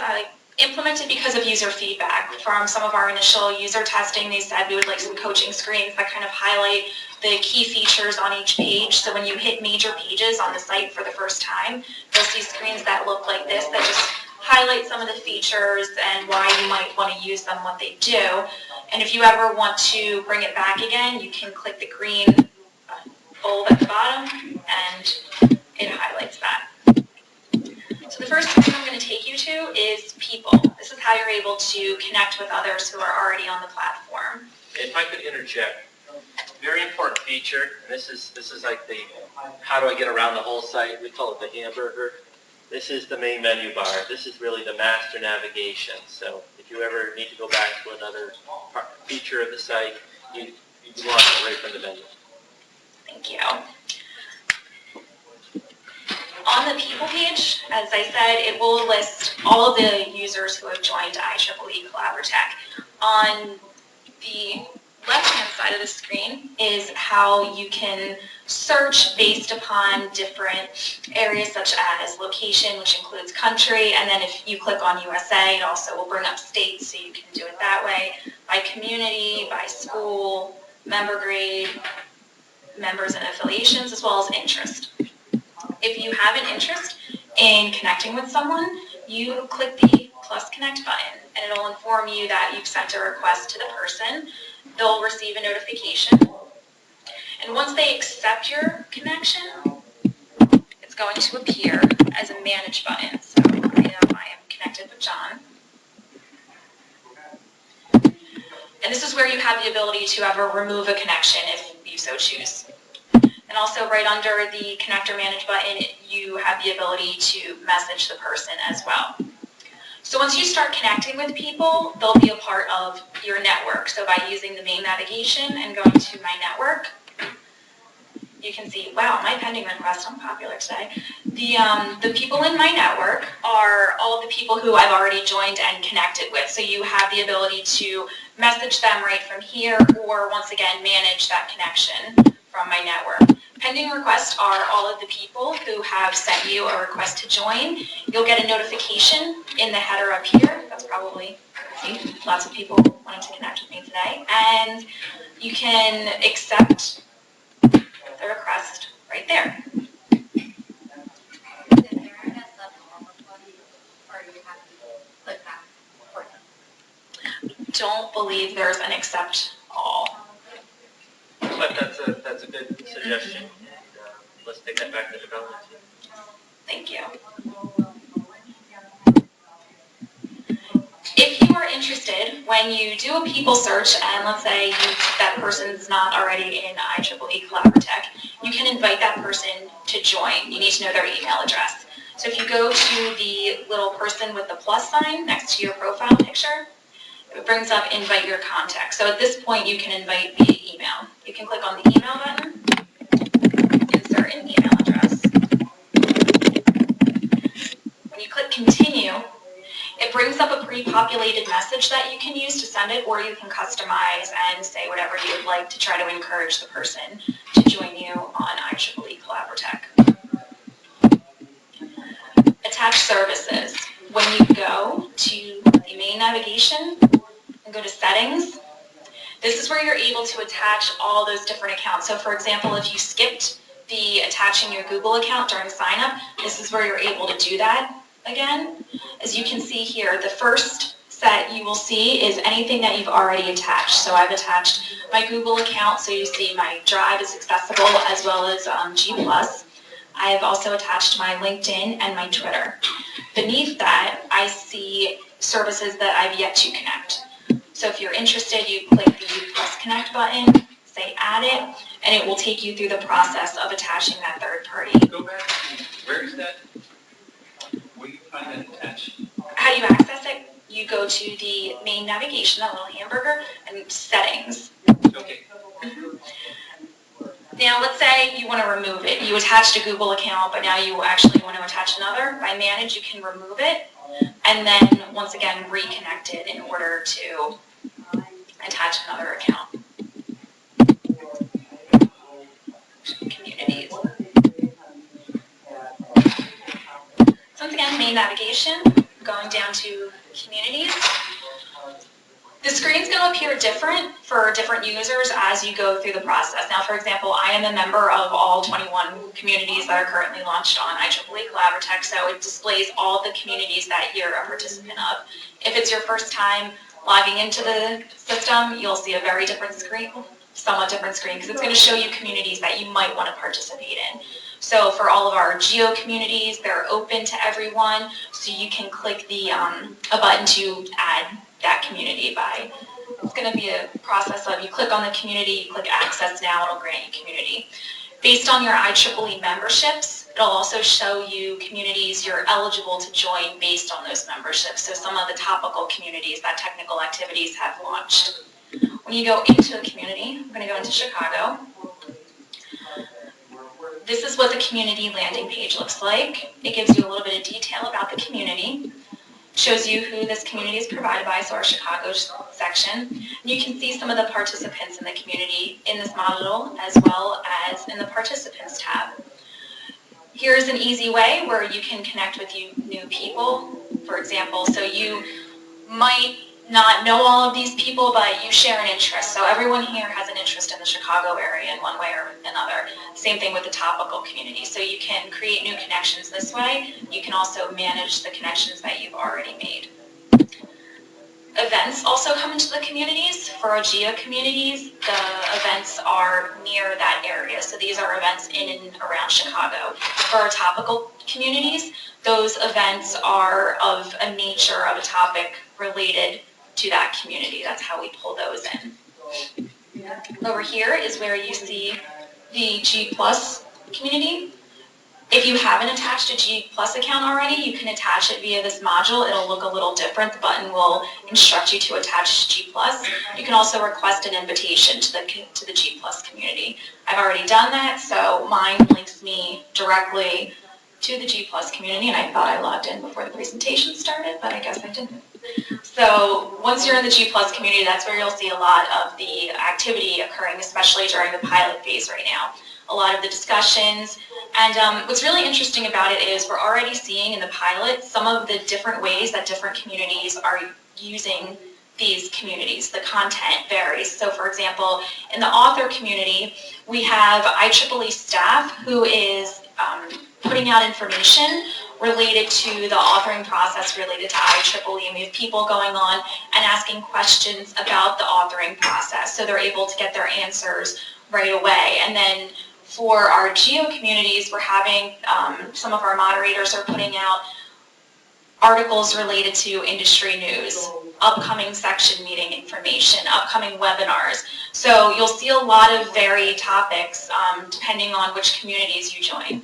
implemented because of user feedback. From some of our initial user testing, they said we would like some coaching screens that kind of highlight the key features on each page. So when you hit major pages on the site for the first time, you'll see screens that look like this that just highlight some of the features and why you might want to use them, what they do. And if you ever want to bring it back again, you can click the green bulb at the bottom and it highlights that. So the first screen I'm going to take you to is people. This is how you're able to connect with others who are already on the platform. If I could interject, very important feature, and this is like the, how do I get around the whole site? We call it the hamburger. This is the main menu bar. This is really the master navigation. So if you ever need to go back to another feature of the site, you launch it right from the menu. Thank you. On the people page, as I said, it will list all of the users who have joined IEEE Collabratec. On the left-hand side of the screen is how you can search based upon different areas such as location, which includes country, and then if you click on USA, it also will bring up states, so you can do it that way, by community, by school, member grade, members and affiliations, as well as interest. If you have an interest in connecting with someone, you click the plus connect button and it'll inform you that you've sent a request to the person. They'll receive a notification. And once they accept your connection, it's going to appear as a manage button. So I know I am connected with John. And this is where you have the ability to ever remove a connection if you so choose. And also right under the connect or manage button, you have the ability to message the person as well. So once you start connecting with people, they'll be a part of your network. So by using the main navigation and going to my network, you can see, wow, my pending request, I'm popular today. The people in my network are all of the people who I've already joined and connected with. So you have the ability to message them right from here, or once again, manage that connection from my network. Pending requests are all of the people who have sent you a request to join. You'll get a notification in the header up here. That's probably, see, lots of people wanting to connect with me today. And you can accept the request right there. Is there an SF button, or you have to click that button? Don't believe there's an accept all. But that's a good suggestion, and let's take that back to the development team. Thank you. If you are interested, when you do a people search, and let's say that person's not already in IEEE Collabratec, you can invite that person to join. You need to know their email address. So if you go to the little person with the plus sign next to your profile picture, it brings up invite your contact. So at this point, you can invite via email. You can click on the email button, insert an email address. When you click continue, it brings up a pre-populated message that you can use to send it, or you can customize and say whatever you would like to try to encourage the person to join you on IEEE Collabratec. Attach services. When you go to the main navigation and go to settings, this is where you're able to attach all those different accounts. So for example, if you skipped the attaching your Google account during sign up, this is where you're able to do that again. As you can see here, the first set you will see is anything that you've already attached. So I've attached my Google account, so you see my Drive is accessible, as well as G+. I have also attached my LinkedIn and my Twitter. Beneath that, I see services that I've yet to connect. So if you're interested, you click the plus connect button, say add it, and it will take you through the process of attaching that third party. Go back. Where is that? Where do you find that attached? How do you access it? You go to the main navigation, that little hamburger, and settings. Okay. Now let's say you want to remove it. You attached a Google account, but now you actually want to attach another. By manage, you can remove it, and then once again reconnect it in order to attach another account. Communities. So once again, main navigation, going down to communities. The screen's going to appear different for different users as you go through the process. Now, for example, I am a member of all 21 communities that are currently launched on IEEE Collabratec, so it displays all the communities that you're a participant of. If it's your first time logging into the system, you'll see a very different screen, somewhat different screen, because it's going to show you communities that you might want to participate in. So for all of our geo communities, they're open to everyone, so you can click the a button to add that community by. It's going to be a process of you click on the community, you click access now, it'll grant you community. Based on your IEEE memberships, it'll also show you communities you're eligible to join based on those memberships. So some of the topical communities that technical activities have launched. When you go into a community, I'm going to go into Chicago. This is what the community landing page looks like. It gives you a little bit of detail about the community. Shows you who this community is provided by, so our Chicago section. And you can see some of the participants in the community in this module, as well as in the participants tab. Here's an easy way where you can connect with new people, for example. So you might not know all of these people, but you share an interest. So everyone here has an interest in the Chicago area in one way or another. Same thing with the topical community. So you can create new connections this way. You can also manage the connections that you've already made. Events also come into the communities. For our geo communities, the events are near that area. So these are events in and around Chicago. For our topical communities, those events are of a nature of a topic related to that community. That's how we pull those in. Over here is where you see the G+ community. If you haven't attached a G Plus account already, you can attach it via this module. It'll look a little different. The button will instruct you to attach G Plus. You can also request an invitation to the G Plus community. I've already done that, so mine links me directly to the G Plus community, and I thought I logged in before the presentation started, but I guess I didn't. So once you're in the G Plus community, that's where you'll see a lot of the activity occurring, especially during the pilot phase right now. A lot of the discussions. And what's really interesting about it is we're already seeing in the pilot some of the different ways that different communities are using these communities. The content varies. So for example, in the author community, we have IEEE staff who is putting out information related to the authoring process related to IEEE. And we have people going on and asking questions about the authoring process, so they're able to get their answers right away. And then for our geo communities, we're having, some of our moderators are putting out articles related to industry news, upcoming section meeting information, upcoming webinars. So you'll see a lot of varied topics depending on which communities you join.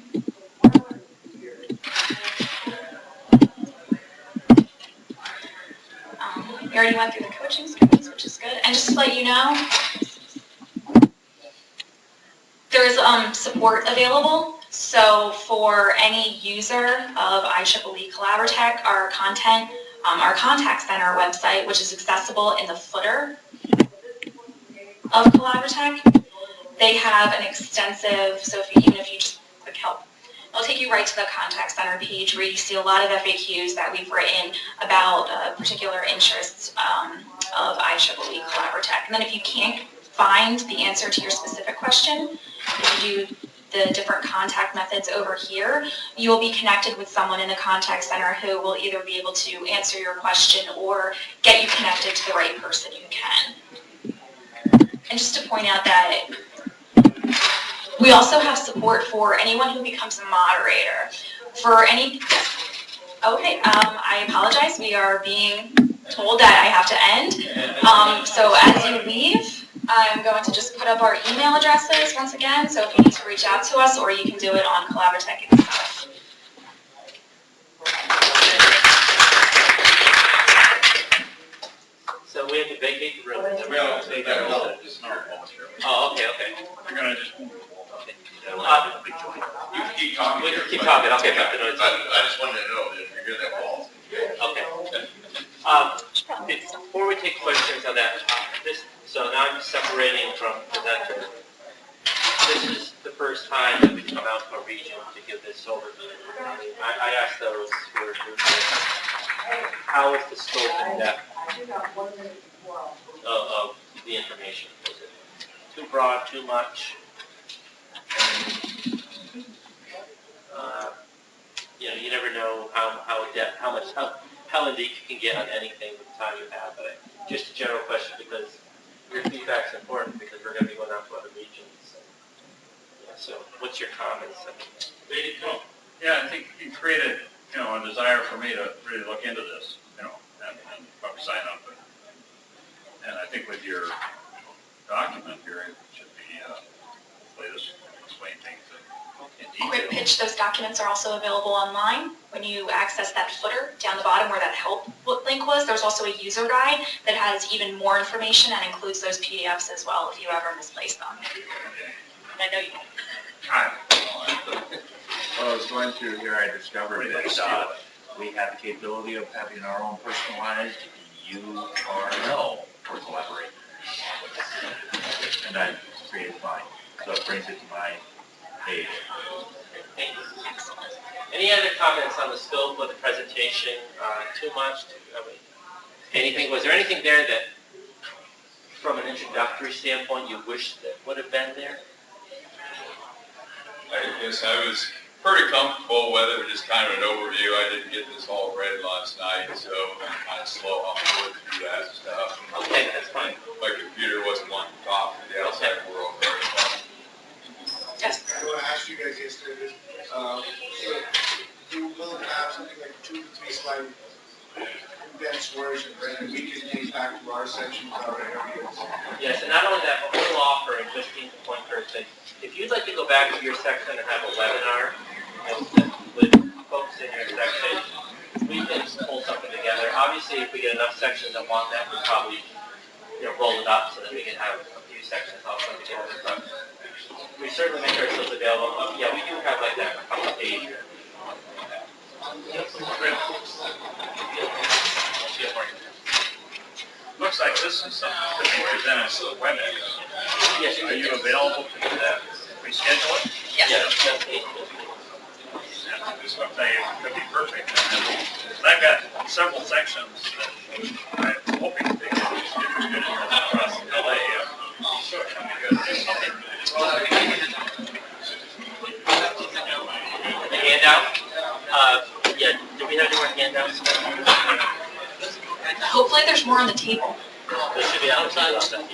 We already went through the coaching schemes, which is good. And just to let you know, there's support available. So for any user of IEEE Collabratec, our contact center website, which is accessible in the footer of Collabratec, they have an extensive, so even if you just click help, it'll take you right to the contact center page where you see a lot of FAQs that we've written about particular interests of IEEE Collabratec. And then if you can't find the answer to your specific question, if you do the different contact methods over here, you will be connected with someone in the contact center who will either be able to answer your question or get you connected to the right person who can. And just to point out that we also have support for anyone who becomes a moderator. For any, okay, I apologize, we are being told that I have to end. So as you leave, I'm going to just put up our email addresses once again, so if you need to reach out to us, or you can do it on Collabratec itself. So we have to vacate the room. Oh, okay. You're gonna just, You You can keep talking. We here, can keep but- talking, okay. But I just wanted to know if you hear that call. Okay. Before we take questions on that, so now I'm separating from presenters. This is the first time that we come out to a region to give this overview. I asked those who were here, how is the scope and depth of the information? Was it too broad, too much? You never know how in deep you can get on anything with the time you have. But just a general question, because your feedback is important, because we're going to be going out to other regions. So what's your comments? yeah, I think you created, a desire for me to really look into this, and probably sign up. And I think with your document here, it should be, hopefully this explain things in Quick detail. pitch, those documents are also available online. When you access that footer down the bottom where that help link was, there's also a user guide that has even more information and includes those PDFs as well if you ever misplace them. And I know you won't. Well, I was going through here, I discovered that we have the capability of having our own personalized URL for collaborators. And I created mine, so it brings it to my page. Thanks. Any other comments on the scope of the presentation? Too much? Anything? Was there anything there that, from an introductory standpoint, you wish that would have been there? I guess I was pretty comfortable with it, just kind of an overview. I didn't get this all read last night, so I'm kind of slow on going through that stuff. Okay, that's fine. My computer wasn't wanting to talk to the outside world very well. Yes. I want to ask you guys yesterday, so you will have something like 2 to 3 slide condensed version, right? And we can take back to our section with our areas. Yes, and not only that, but we'll offer, just in point person, if you'd like to go back to your section and have a webinar, with folks in your section, we can pull something together. Obviously, if we get enough sections that want that, we'll probably, roll it up so that we can have a few sections all put together. But we certainly make ourselves available. Yeah, we do have like that couple of pages. Looks like this is something that could be presented to the WebEx. Yes, Are you available to do that? Reschedule it? Yes. Yeah, This will tell you, it could be perfect. I've got several sections that I'm hoping to get interested in across LA. the handout. Yeah, do we have any more handouts? Hopefully there's more on the table. There should be outside stuff.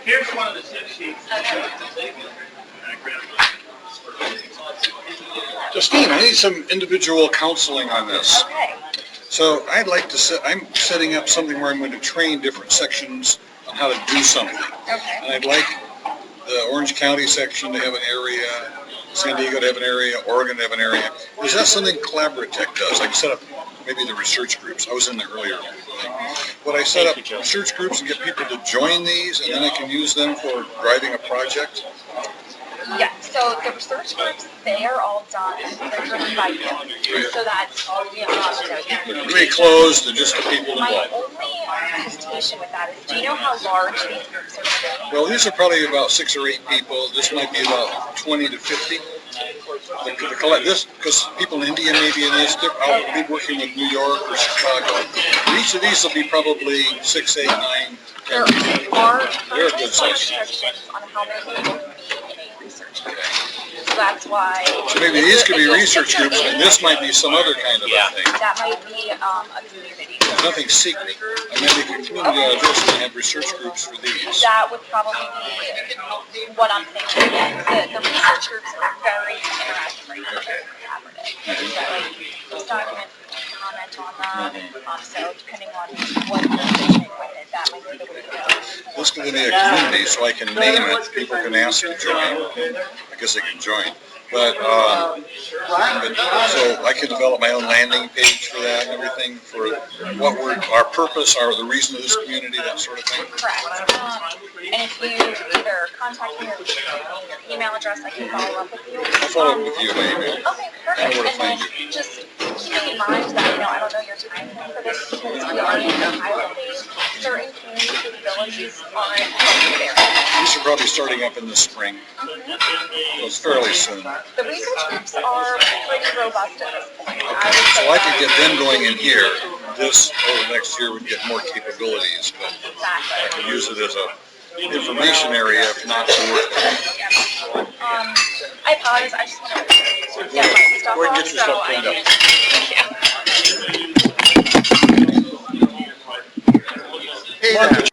Here's one of the tip sheets. Justine, I need some individual counseling on this. Okay. So I'd like to set, I'm setting up something where I'm going to train different sections on how to do something. Okay. And I'd like the Orange County section to have an area, San Diego to have an area, Oregon to have an area. Is that something Collabratec does? I can set up maybe the research groups. I was in there earlier. Would I set up research groups and get people to join these and then I can use them for driving a project? Yeah, so the research groups, they are all done, they're driven by you. So that's, They're pretty closed, they're just for people my involved. only hesitation with that is, do you know how large these groups are going to be? Well, these are probably about 6 or 8 people. This might be about 20 to 50. This, because people in India may be in this, I'll be working with New York or Chicago. Each of these will be probably 6, 8, 9, 10 There people. are They're currently good some size. restrictions on how many people can be in a research group. So that's why. So maybe these could be research groups, and this might be some other kind of a thing. That might be a community. Nothing secret. I mean, they could community out of this and have research groups for these. That would probably be what I'm thinking. The research groups are very interactive right now. They're collaborative. So like, this document, comment on them. So depending on what you're visioning with it, that might be the way to go. This could be a community, so I can name it. People can ask to join. I guess they can join. But so I could develop my own landing page for that and everything, for what our purpose, the reason of this community, that sort of thing. Correct. And if you either contact me or give me your email address, I can follow up with you. I'll follow up with you by email. Okay, perfect. And then just keeping in mind that, I don't know your timing for this because we are in the pilot phase. Certain community capabilities aren't there. These are probably starting up in the spring. So it's fairly soon. The research groups are pretty robust at this point. I would say So I could that- get them going in here. This over the next year would get more capabilities, but I could use it as a information area, if not for work. I apologize, I just want to get my stuff Go ahead and off, get your so stuff I cleaned up. can, thank you. Mark,